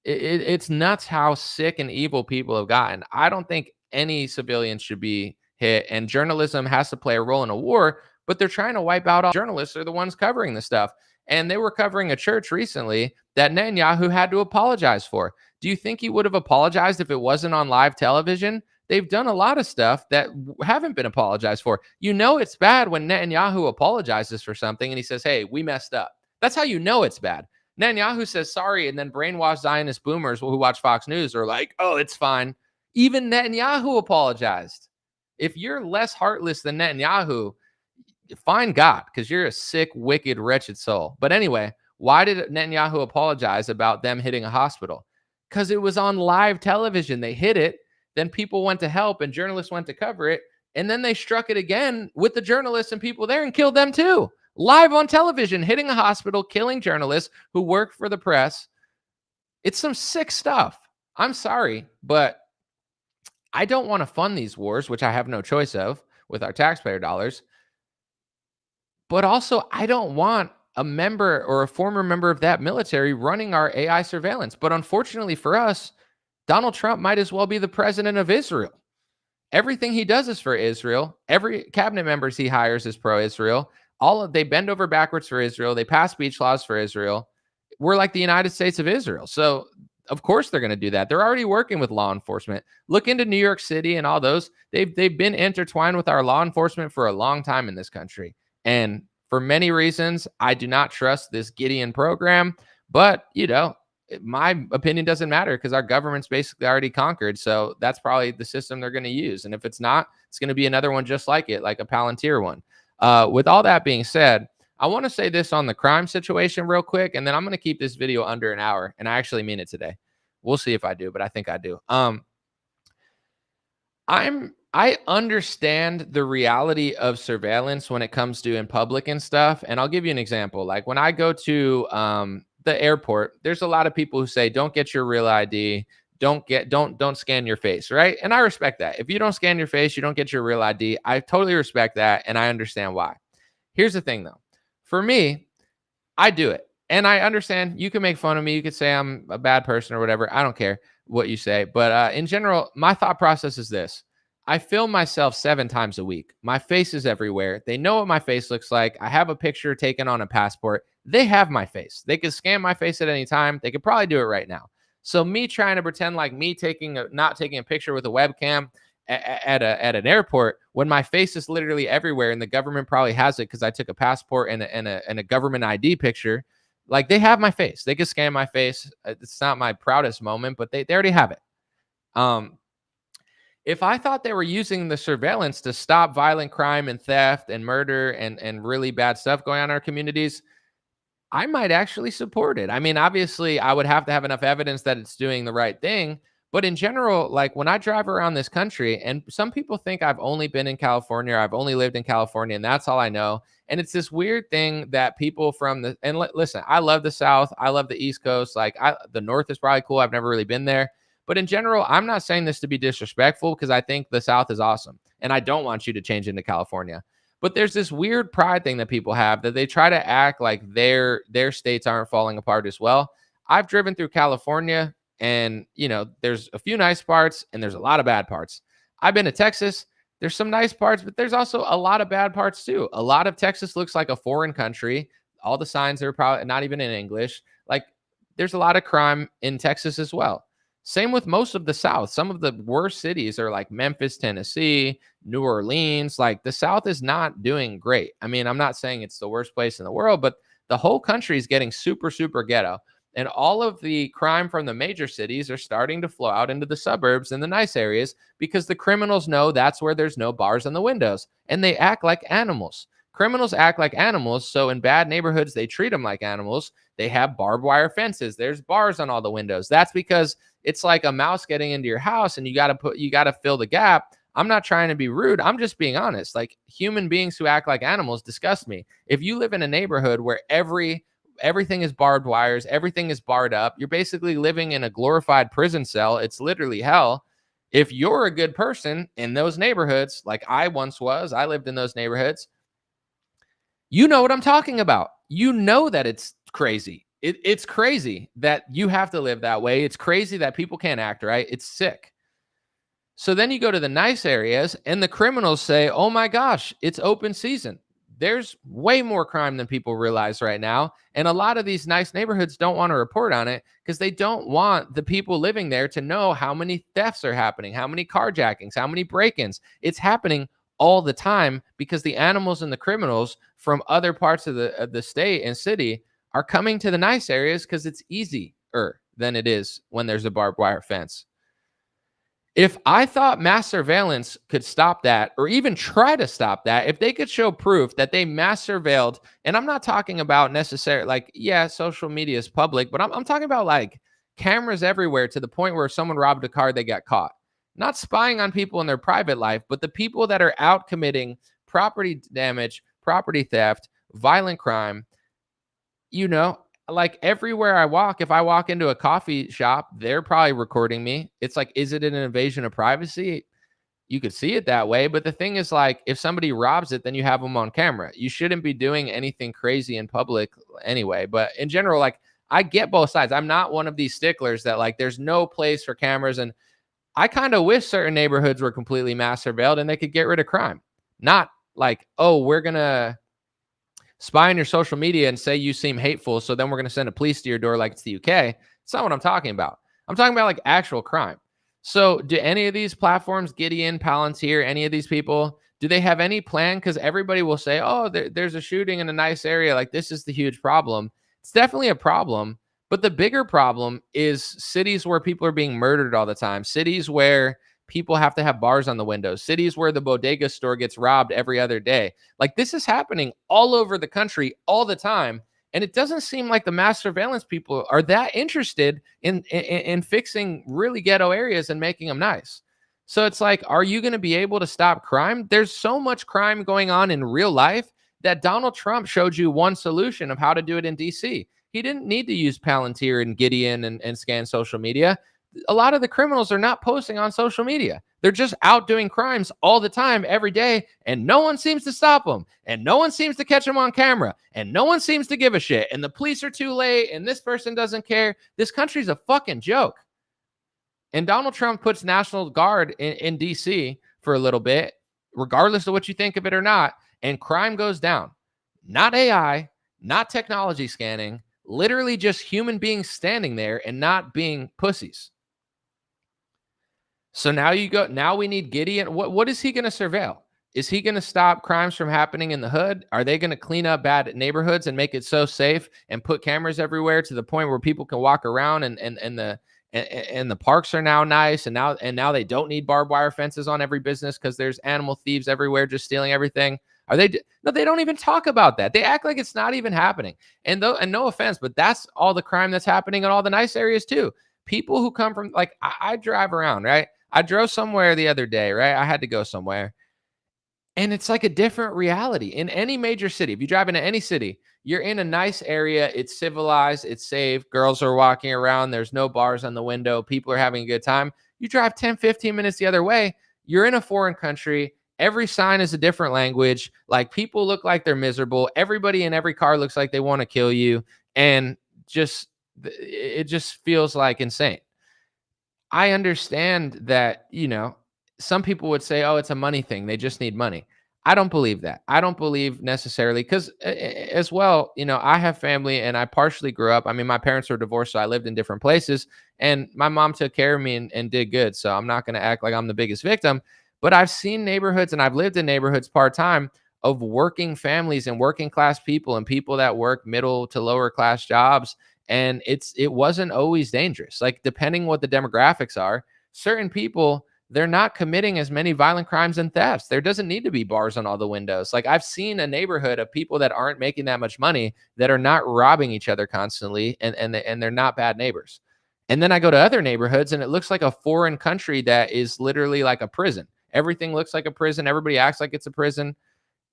It's nuts how sick and evil people have gotten. I don't think any civilians should be hit, and journalism has to play a role in a war, but they're trying to wipe out all journalists are the ones covering the stuff. And they were covering a church recently that Netanyahu had to apologize for. Do you think he would have apologized if it wasn't on live television? They've done a lot of stuff that haven't been apologized for. You know it's bad when Netanyahu apologizes for something and he says, hey, we messed up. That's how you know it's bad. Netanyahu says sorry, and then brainwashed Zionist boomers who watch Fox News are like, oh, it's fine. Even Netanyahu apologized. If you're less heartless than Netanyahu, find God, because you're a sick, wicked, wretched soul. But anyway, why did Netanyahu apologize about them hitting a hospital? Because it was on live television. They hit it. Then people went to help and journalists went to cover it. And then they struck it again with the journalists and people there and killed them too. Live on television, hitting a hospital, killing journalists who work for the press. It's some sick stuff. I'm sorry, but I don't want to fund these wars, which I have no choice of with our taxpayer dollars. But also, I don't want a member or a former member of that military running our AI surveillance. But unfortunately for us, Donald Trump might as well be the president of Israel. Everything he does is for Israel. Every cabinet members he hires is pro-Israel. They bend over backwards for Israel. They pass speech laws for Israel. We're like the United States of Israel. So of course they're going to do that. They're already working with law enforcement. Look into New York City and all those. They've been intertwined with our law enforcement for a long time in this country. And for many reasons, I do not trust this Gideon program. But, you know, my opinion doesn't matter because our government's basically already conquered. So that's probably the system they're going to use. And if it's not, it's going to be another one just like it, like a Palantir one. With all that being said, I want to say this on the crime situation real quick, and then I'm going to keep this video under an hour. And I actually mean it today. We'll see if I do, but I think I do. I understand the reality of surveillance when it comes to in public and stuff. And I'll give you an example. Like when I go to the airport, there's a lot of people who say, don't get your real ID. Don't scan your face, right? And I respect that. If you don't scan your face, you don't get your real ID. I totally respect that, and I understand why. Here's the thing, though. For me, I do it, and I understand you can make fun of me. You could say I'm a bad person or whatever. I don't care what you say, but in general, my thought process is this. I film myself 7 times a week. My face is everywhere. They know what my face looks like. I have a picture taken on a passport. They have my face. They could scan my face at any time. They could probably do it right now. So me trying to pretend like me not taking a picture with a webcam at an airport when my face is literally everywhere and the government probably has it because I took a passport and a government ID picture. Like they have my face. They can scan my face. It's not my proudest moment, but they already have it. If I thought they were using the surveillance to stop violent crime and theft and murder and really bad stuff going on in our communities, I might actually support it. I mean, obviously, I would have to have enough evidence that it's doing the right thing. But in general, like when I drive around this country, and some people think I've only been in California, or I've only lived in California, and that's all I know. And it's this weird thing that people from listen, I love the South. I love the East Coast. Like the North is probably cool. I've never really been there. But in general, I'm not saying this to be disrespectful because I think the South is awesome. And I don't want you to change into California. But there's this weird pride thing that people have that they try to act like their states aren't falling apart as well. I've driven through California and, there's a few nice parts and there's a lot of bad parts. I've been to Texas. There's some nice parts, but there's also a lot of bad parts too. A lot of Texas looks like a foreign country. All the signs are probably not even in English. Like, there's a lot of crime in Texas as well. Same with most of the South. Some of the worst cities are like Memphis, Tennessee, New Orleans. Like, the South is not doing great. I mean, I'm not saying it's the worst place in the world, but the whole country is getting super, super ghetto. And all of the crime from the major cities are starting to flow out into the suburbs and the nice areas because the criminals know that's where there's no bars on the windows. And they act like animals. Criminals act like animals. So in bad neighborhoods, they treat them like animals. They have barbed wire fences. There's bars on all the windows. That's because it's like a mouse getting into your house and you got to fill the gap. I'm not trying to be rude. I'm just being honest. Like, human beings who act like animals disgust me. If you live in a neighborhood where everything is barbed wires, everything is barred up, you're basically living in a glorified prison cell. It's literally hell. If you're a good person in those neighborhoods, like I once was, I lived in those neighborhoods, you know what I'm talking about. You know that it's crazy. It's crazy that you have to live that way. It's crazy that people can't act right. It's sick. So then you go to the nice areas and the criminals say, oh my gosh, it's open season. There's way more crime than people realize right now. And a lot of these nice neighborhoods don't want to report on it because they don't want the people living there to know how many thefts are happening, how many carjackings, how many break-ins. It's happening all the time because the animals and the criminals from other parts of the state and city are coming to the nice areas because it's easier than it is when there's a barbed wire fence. If I thought mass surveillance could stop that, or even try to stop that, if they could show proof that they mass surveilled, and I'm not talking about necessarily like, yeah, social media is public, but I'm talking about like cameras everywhere to the point where if someone robbed a car, they got caught. Not spying on people in their private life, but the people that are out committing property damage, property theft, violent crime, like everywhere I walk, if I walk into a coffee shop, they're probably recording me. It's like, is it an invasion of privacy? You could see it that way. But the thing is, like, if somebody robs it, then you have them on camera. You shouldn't be doing anything crazy in public anyway. But in general, like, I get both sides. I'm not one of these sticklers that like there's no place for cameras. And I kind of wish certain neighborhoods were completely mass surveilled and they could get rid of crime. Not like, oh, we're going to spy on your social media and say you seem hateful, so then we're going to send a police to your door like it's the UK. It's not what I'm talking about. I'm talking about like actual crime. So do any of these platforms, Gideon, Palantir, any of these people, do they have any plan? Because everybody will say, oh, there's a shooting in a nice area. Like, this is the huge problem. It's definitely a problem. But the bigger problem is cities where people are being murdered all the time, cities where people have to have bars on the windows, cities where the bodega store gets robbed every other day. Like, this is happening all over the country all the time. And it doesn't seem like the mass surveillance people are that interested in fixing really ghetto areas and making them nice. So it's like, are you going to be able to stop crime? There's so much crime going on in real life that Donald Trump showed you one solution of how to do it in DC. He didn't need to use Palantir and Gideon and scan social media. A lot of the criminals are not posting on social media. They're just out doing crimes all the time, every day, and no one seems to stop them, and no one seems to catch them on camera, and no one seems to give a shit, and the police are too late, and this person doesn't care. This country's a fucking joke. And Donald Trump puts National Guard in D.C. for a little bit, regardless of what you think of it or not, and crime goes down. Not AI, not technology scanning, literally just human beings standing there and not being pussies. So now we need Gideon. What is he going to surveil? Is he going to stop crimes from happening in the hood? Are they going to clean up bad neighborhoods and make it so safe and put cameras everywhere to the point where people can walk around and the parks are now nice and now they don't need barbed wire fences on every business because there's animal thieves everywhere just stealing everything? No, they don't even talk about that. They act like it's not even happening. And no offense, but that's all the crime that's happening in all the nice areas too. People who come from, like, I drive around, right? I drove somewhere the other day, right? I had to go somewhere. And it's like a different reality in any major city. If you drive into any city, you're in a nice area. It's civilized. It's safe. Girls are walking around. There's no bars on the window. People are having a good time. You drive 10, 15 minutes the other way. You're in a foreign country. Every sign is a different language. Like, people look like they're miserable. Everybody in every car looks like they want to kill you. And it just feels like insane. I understand that, some people would say, oh, it's a money thing. They just need money. I don't believe that. I don't believe necessarily, because as well, I have family and I partially grew up. I mean, my parents were divorced, so I lived in different places, and my mom took care of me and did good. So I'm not going to act like I'm the biggest victim, but I've seen neighborhoods and I've lived in neighborhoods part-time of working families and working class people and people that work middle to lower class jobs. And it wasn't always dangerous. Like, depending what the demographics are, certain people, they're not committing as many violent crimes and thefts. There doesn't need to be bars on all the windows. Like, I've seen a neighborhood of people that aren't making that much money that are not robbing each other constantly, and they're not bad neighbors. And then I go to other neighborhoods and it looks like a foreign country that is literally like a prison. Everything looks like a prison. Everybody acts like it's a prison.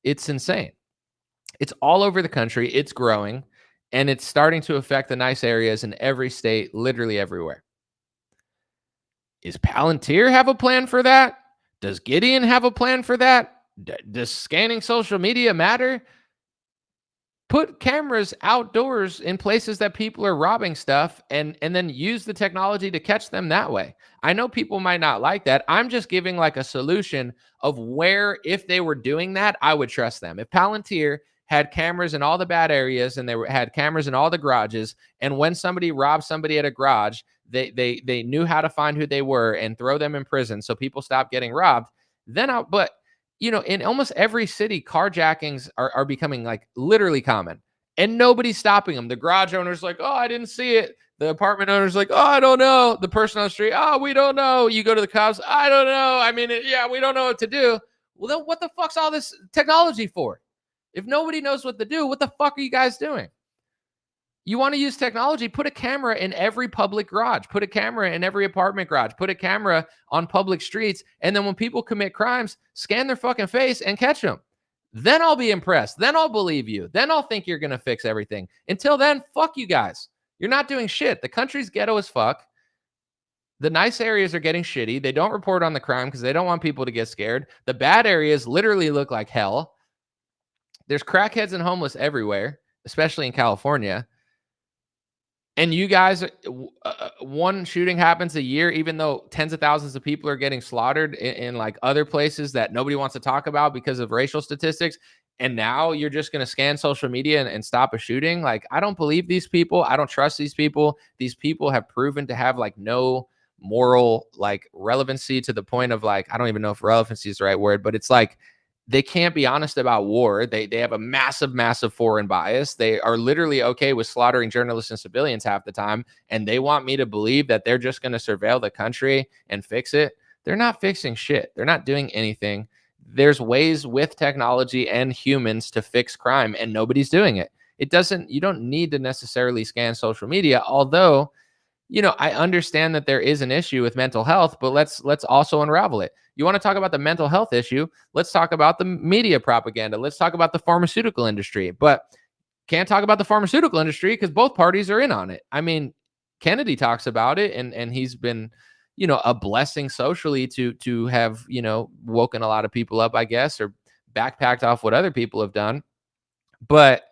It's insane. It's all over the country. It's growing, and it's starting to affect the nice areas in every state, literally everywhere. Is Palantir have a plan for that? Does Gideon have a plan for that? Does scanning social media matter? Put cameras outdoors in places that people are robbing stuff, and then use the technology to catch them that way. I know people might not like that. I'm just giving like a solution of where, if they were doing that, I would trust them. If Palantir had cameras in all the bad areas and had cameras in all the garages, and when somebody robbed somebody at a garage, they knew how to find who they were and throw them in prison so people stop getting robbed, but in almost every city, carjackings are becoming like literally common, and nobody's stopping them. The garage owner's like, oh, I didn't see it. The apartment owner's like, oh, I don't know. The person on the street, oh, we don't know. You go to the cops, I don't know. I mean, we don't know what to do. Well, then what the fuck's all this technology for? If nobody knows what to do, what the fuck are you guys doing? You want to use technology, put a camera in every public garage, put a camera in every apartment garage, put a camera on public streets. And then when people commit crimes, scan their fucking face and catch them. Then I'll be impressed. Then I'll believe you. Then I'll think you're going to fix everything. Until then, fuck you guys. You're not doing shit. The country's ghetto as fuck. The nice areas are getting shitty. They don't report on the crime because they don't want people to get scared. The bad areas literally look like hell. There's crackheads and homeless everywhere, especially in California. And you guys, one shooting happens a year, even though tens of thousands of people are getting slaughtered in like other places that nobody wants to talk about because of racial statistics. And now you're just going to scan social media and stop a shooting. Like, I don't believe these people. I don't trust these people. These people have proven to have like no moral like relevancy, to the point of like, I don't even know if relevancy is the right word, but it's like, they can't be honest about war. They have a massive foreign bias. They are literally okay with slaughtering journalists and civilians half the time. And they want me to believe that they're just going to surveil the country and fix it. They're not fixing shit. They're not doing anything. There's ways with technology and humans to fix crime, and nobody's doing it. You don't need to necessarily scan social media, although, I understand that there is an issue with mental health, but let's also unravel it. You want to talk about the mental health issue? Let's talk about the media propaganda. Let's talk about the pharmaceutical industry. But can't talk about the pharmaceutical industry because both parties are in on it. I mean, Kennedy talks about it, and he's been, a blessing socially to have, woken a lot of people up, I guess, or backpacked off what other people have done. But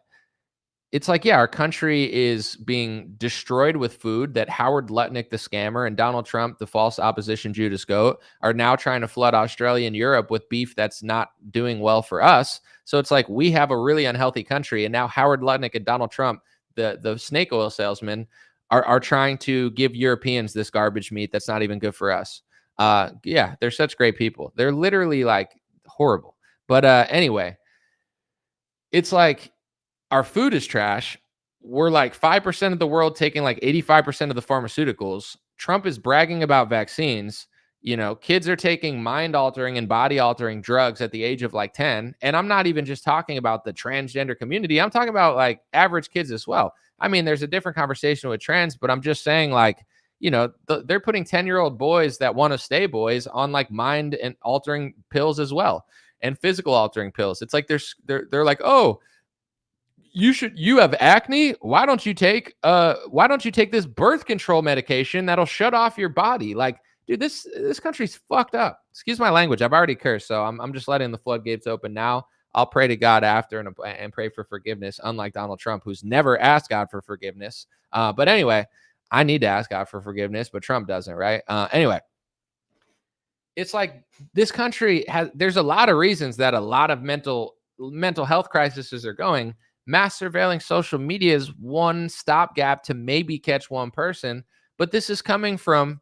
it's like, our country is being destroyed with food that Howard Lutnick, the scammer, and Donald Trump, the false opposition Judas Goat, are now trying to flood Australia and Europe with beef that's not doing well for us. So it's like, we have a really unhealthy country. And now Howard Lutnick and Donald Trump, the snake oil salesman, are trying to give Europeans this garbage meat that's not even good for us. They're such great people. They're literally like horrible. But anyway, it's like, our food is trash. We're like 5% of the world taking like 85% of the pharmaceuticals. Trump is bragging about vaccines. Kids are taking mind-altering and body-altering drugs at the age of like 10. And I'm not even just talking about the transgender community. I'm talking about like average kids as well. I mean, there's a different conversation with trans, but I'm just saying like, they're putting 10-year-old boys that want to stay boys on like mind and altering pills as well. and physical altering pills. It's like they're like, oh, you have acne. Why don't you take this birth control medication that'll shut off your body? Like, dude, this country's fucked up. Excuse my language. I've already cursed, so I'm just letting the floodgates open now. I'll pray to God after and pray for forgiveness, unlike Donald Trump, who's never asked God for forgiveness. But anyway, I need to ask God for forgiveness, but Trump doesn't, right? Anyway, it's like this country there's a lot of reasons that a lot of mental health crises are going. Mass surveilling social media is one stopgap to maybe catch one person, but this is coming from,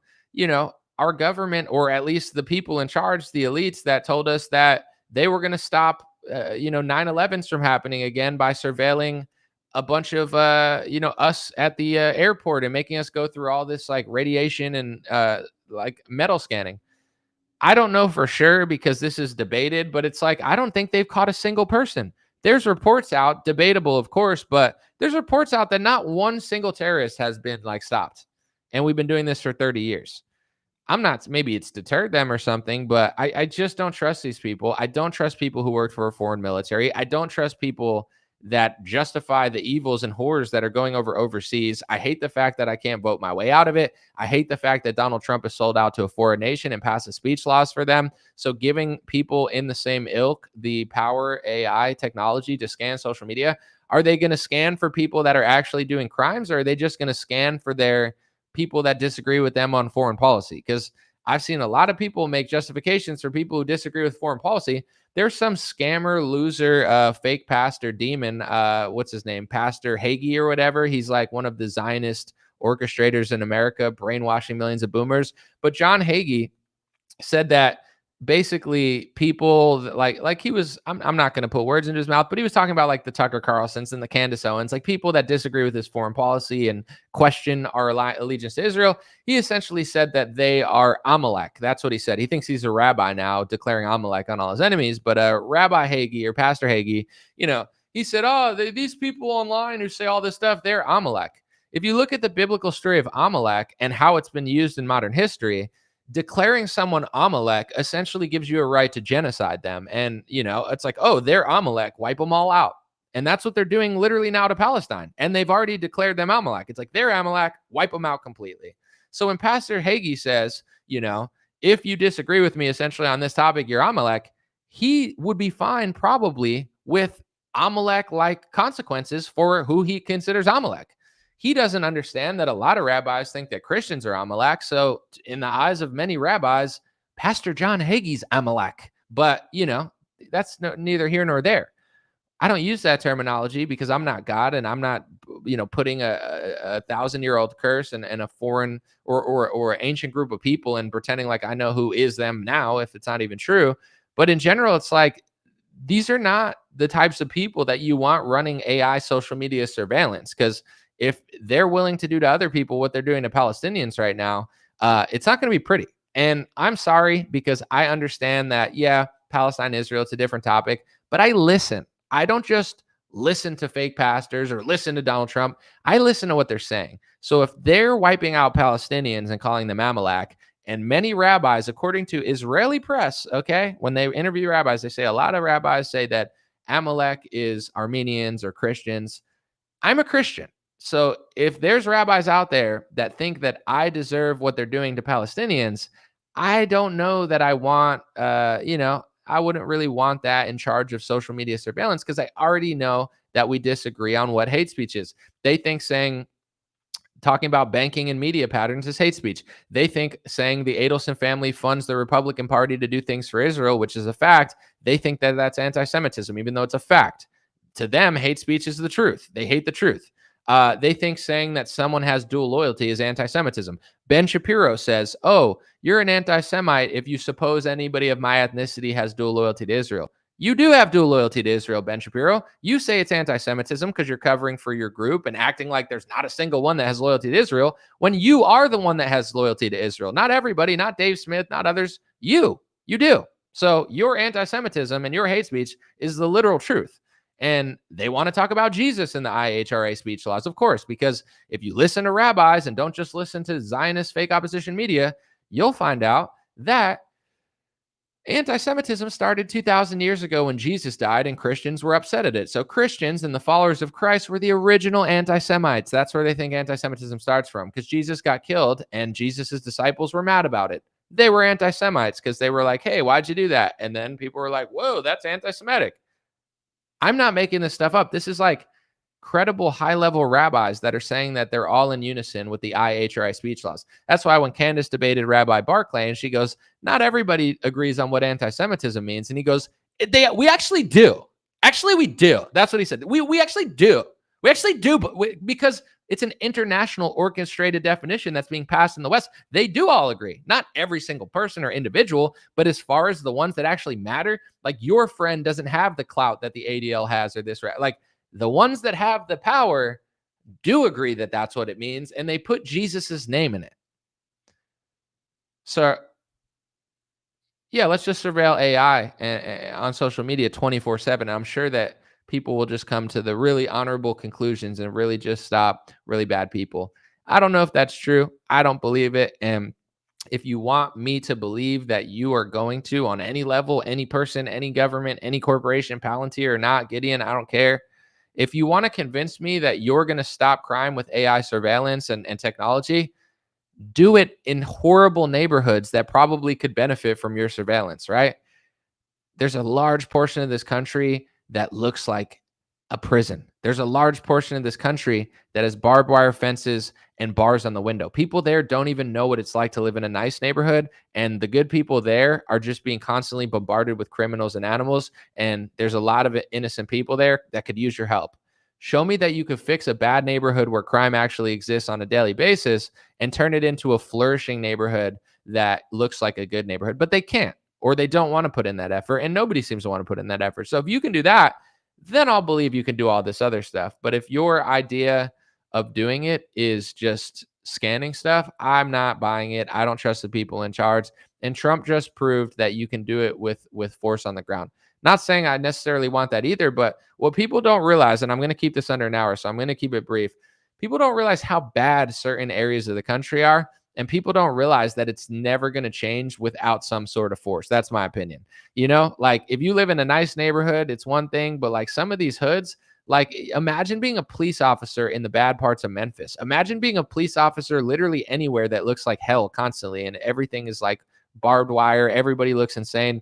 our government, or at least the people in charge, the elites that told us that they were going to stop, 9/11s from happening again by surveilling a bunch of, us at the airport and making us go through all this like radiation and like metal scanning. I don't know for sure because this is debated, but it's like, I don't think they've caught a single person. There's reports out, debatable, of course, but there's reports out that not one single terrorist has been like stopped. And we've been doing this for 30 years. Maybe it's deterred them or something, but I just don't trust these people. I don't trust people who work for a foreign military. I don't trust people that justify the evils and horrors that are going overseas. I hate the fact that I can't vote my way out of it. I hate the fact that Donald Trump is sold out to a foreign nation and passes speech laws for them. So giving people in the same ilk the power, AI technology to scan social media, are they going to scan for people that are actually doing crimes, or are they just going to scan for their people that disagree with them on foreign policy? Because I've seen a lot of people make justifications for people who disagree with foreign policy. There's some scammer, loser, fake pastor demon. What's his name? Pastor Hagee or whatever. He's like one of the Zionist orchestrators in America, brainwashing millions of boomers. But John Hagee said that basically people like he was, I'm not going to put words into his mouth, but he was talking about like the Tucker Carlsons and the Candace Owens, like people that disagree with his foreign policy and question our allegiance to Israel. He essentially said that they are Amalek. That's what he said. He thinks he's a rabbi now, declaring Amalek on all his enemies. But Rabbi Hagee or Pastor Hagee, he said, oh, these people online who say all this stuff, they're Amalek. If you look at the biblical story of Amalek and how it's been used in modern history, declaring someone Amalek essentially gives you a right to genocide them. And, it's like, oh, they're Amalek, wipe them all out. And that's what they're doing literally now to Palestine. And they've already declared them Amalek. It's like, they're Amalek, wipe them out completely. So when Pastor Hagee says, if you disagree with me essentially on this topic, you're Amalek, he would be fine probably with Amalek-like consequences for who he considers Amalek. He doesn't understand that a lot of rabbis think that Christians are Amalek. So in the eyes of many rabbis, Pastor John Hagee's Amalek. But, that's neither here nor there. I don't use that terminology because I'm not God, and I'm not, putting a 1,000-year-old curse and a foreign or ancient group of people and pretending like I know who is them now, if it's not even true. But in general, it's like, these are not the types of people that you want running AI social media surveillance, because if they're willing to do to other people what they're doing to Palestinians right now, it's not going to be pretty. And I'm sorry, because I understand that, yeah, Palestine, Israel, it's a different topic, but I listen. I don't just listen to fake pastors or listen to Donald Trump. I listen to what they're saying. So if they're wiping out Palestinians and calling them Amalek, and many rabbis, according to Israeli press, okay, when they interview rabbis, they say a lot of rabbis say that Amalek is Armenians or Christians. I'm a Christian. So if there's rabbis out there that think that I deserve what they're doing to Palestinians, I don't know that I want, I wouldn't really want that in charge of social media surveillance, because I already know that we disagree on what hate speech is. They think talking about banking and media patterns is hate speech. They think saying the Adelson family funds the Republican Party to do things for Israel, which is a fact, they think that that's anti-Semitism, even though it's a fact. To them, hate speech is the truth. They hate the truth. They think saying that someone has dual loyalty is anti-Semitism. Ben Shapiro says, oh, you're an anti-Semite if you suppose anybody of my ethnicity has dual loyalty to Israel. You do have dual loyalty to Israel, Ben Shapiro. You say it's anti-Semitism because you're covering for your group and acting like there's not a single one that has loyalty to Israel, when you are the one that has loyalty to Israel. Not everybody, not Dave Smith, not others. You do. So your anti-Semitism and your hate speech is the literal truth. And they want to talk about Jesus in the IHRA speech laws, of course, because if you listen to rabbis and don't just listen to Zionist fake opposition media, you'll find out that Anti-Semitism started 2,000 years ago when Jesus died and Christians were upset at it. So Christians and the followers of Christ were the original anti-Semites. That's where they think anti-Semitism starts from, because Jesus got killed and Jesus's disciples were mad about it. They were anti-Semites because they were like, hey, why'd you do that? And then people were like, whoa, that's anti-Semitic. I'm not making this stuff up. This is like credible high-level rabbis that are saying that they're all in unison with the IHRI speech laws. That's why when Candace debated Rabbi Barclay and she goes, not everybody agrees on what anti-Semitism means. And he goes, we actually do. Actually, we do. That's what he said. We actually do. We actually do, because it's an international orchestrated definition that's being passed in the West. They do all agree. Not every single person or individual, but as far as the ones that actually matter, like your friend doesn't have the clout that the ADL has or this, like the ones that have the power do agree that that's what it means, and they put Jesus's name in it. So yeah, let's just surveil AI on social media 24/7. I'm sure that people will just come to the really honorable conclusions and really just stop really bad people. I don't know if that's true. I don't believe it. And if you want me to believe that you are going to, on any level, any person, any government, any corporation, Palantir or not, Gideon, I don't care. If you want to convince me that you're going to stop crime with AI surveillance and technology, do it in horrible neighborhoods that probably could benefit from your surveillance, right? There's a large portion of this country that looks like a prison. There's a large portion of this country that has barbed wire fences and bars on the window. People there don't even know what it's like to live in a nice neighborhood. And the good people there are just being constantly bombarded with criminals and animals. And there's a lot of innocent people there that could use your help. Show me that you could fix a bad neighborhood where crime actually exists on a daily basis and turn it into a flourishing neighborhood that looks like a good neighborhood. But they can't, or they don't want to put in that effort. And nobody seems to want to put in that effort. So if you can do that, then I'll believe you can do all this other stuff. But if your idea of doing it is just scanning stuff, I'm not buying it. I don't trust the people in charge. And Trump just proved that you can do it with force on the ground. Not saying I necessarily want that either, but what people don't realize, and I'm going to keep this under an hour, so I'm going to keep it brief. People don't realize how bad certain areas of the country are. And people don't realize that it's never going to change without some sort of force. That's my opinion. You know, like if you live in a nice neighborhood, it's one thing, but like some of these hoods, like imagine being a police officer in the bad parts of Memphis. Imagine being a police officer literally anywhere that looks like hell constantly and everything is like barbed wire. Everybody looks insane.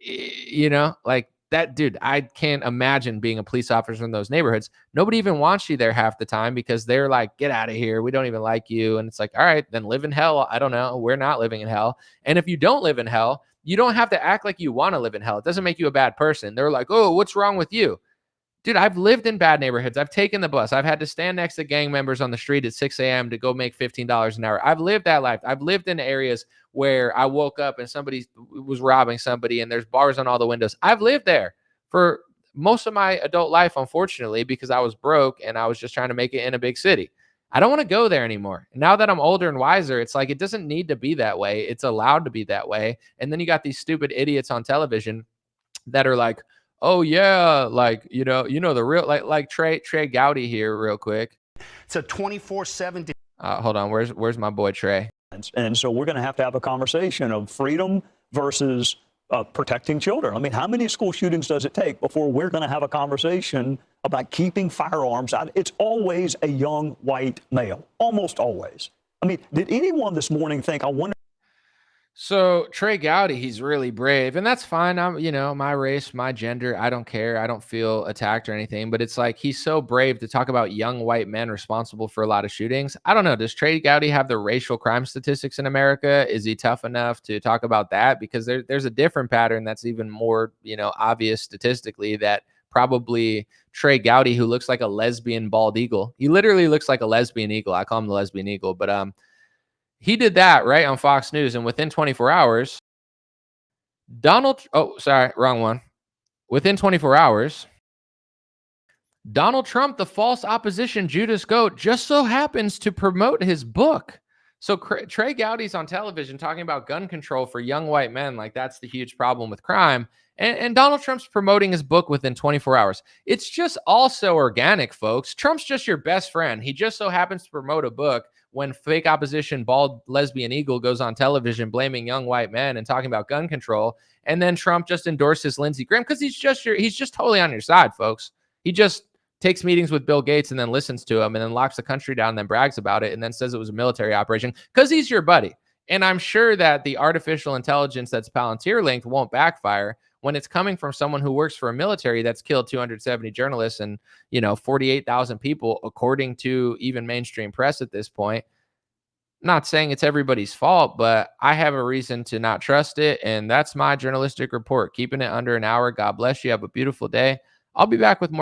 You know, like that, dude, I can't imagine being a police officer in those neighborhoods. Nobody even wants you there half the time because they're like, get out of here. We don't even like you. And it's like, all right, then live in hell. I don't know. We're not living in hell. And if you don't live in hell, you don't have to act like you want to live in hell. It doesn't make you a bad person. They're like, oh, what's wrong with you? Dude, I've lived in bad neighborhoods. I've taken the bus. I've had to stand next to gang members on the street at 6 a.m. to go make $15 an hour. I've lived that life. I've lived in areas where I woke up and somebody was robbing somebody and there's bars on all the windows. I've lived there for most of my adult life, unfortunately, because I was broke and I was just trying to make it in a big city. I don't want to go there anymore. Now that I'm older and wiser, it's like it doesn't need to be that way. It's allowed to be that way. And then you got these stupid idiots on television that are like, oh yeah, like you know the real like Trey Gowdy here real quick. It's a 24/7. Hold on, where's my boy Trey? And so we're going to have a conversation of freedom versus protecting children. I mean, how many school shootings does it take before we're going to have a conversation about keeping firearms out? It's always a young white male, almost always. I mean, did anyone this morning think, I wonder? So Trey Gowdy, he's really brave, and that's fine. I'm, my race, my gender, I don't care. I don't feel attacked or anything, but it's like he's so brave to talk about young white men responsible for a lot of shootings. I don't know. Does Trey Gowdy have the racial crime statistics in America? Is he tough enough to talk about that? Because there's a different pattern that's even more, obvious statistically, that probably Trey Gowdy, who looks like a lesbian bald eagle. He literally looks like a lesbian eagle. I call him the lesbian eagle, but he did that right on Fox News, and within 24 hours, Within 24 hours, Donald Trump, the false opposition Judas Goat, just so happens to promote his book. So Trey Gowdy's on television talking about gun control for young white men, like that's the huge problem with crime. And Donald Trump's promoting his book within 24 hours. It's just all so organic, folks. Trump's just your best friend. He just so happens to promote a book when fake opposition bald lesbian eagle goes on television blaming young white men and talking about gun control, and then Trump just endorses Lindsey Graham because he's just totally on your side, folks. He just takes meetings with Bill Gates and then listens to him and then locks the country down and then brags about it and then says it was a military operation because he's your buddy. And I'm sure that the artificial intelligence that's Palantir-linked won't backfire when it's coming from someone who works for a military that's killed 270 journalists and, 48,000 people, according to even mainstream press at this point. I'm not saying it's everybody's fault, but I have a reason to not trust it. And that's my journalistic report. Keeping it under an hour. God bless you. Have a beautiful day. I'll be back with more.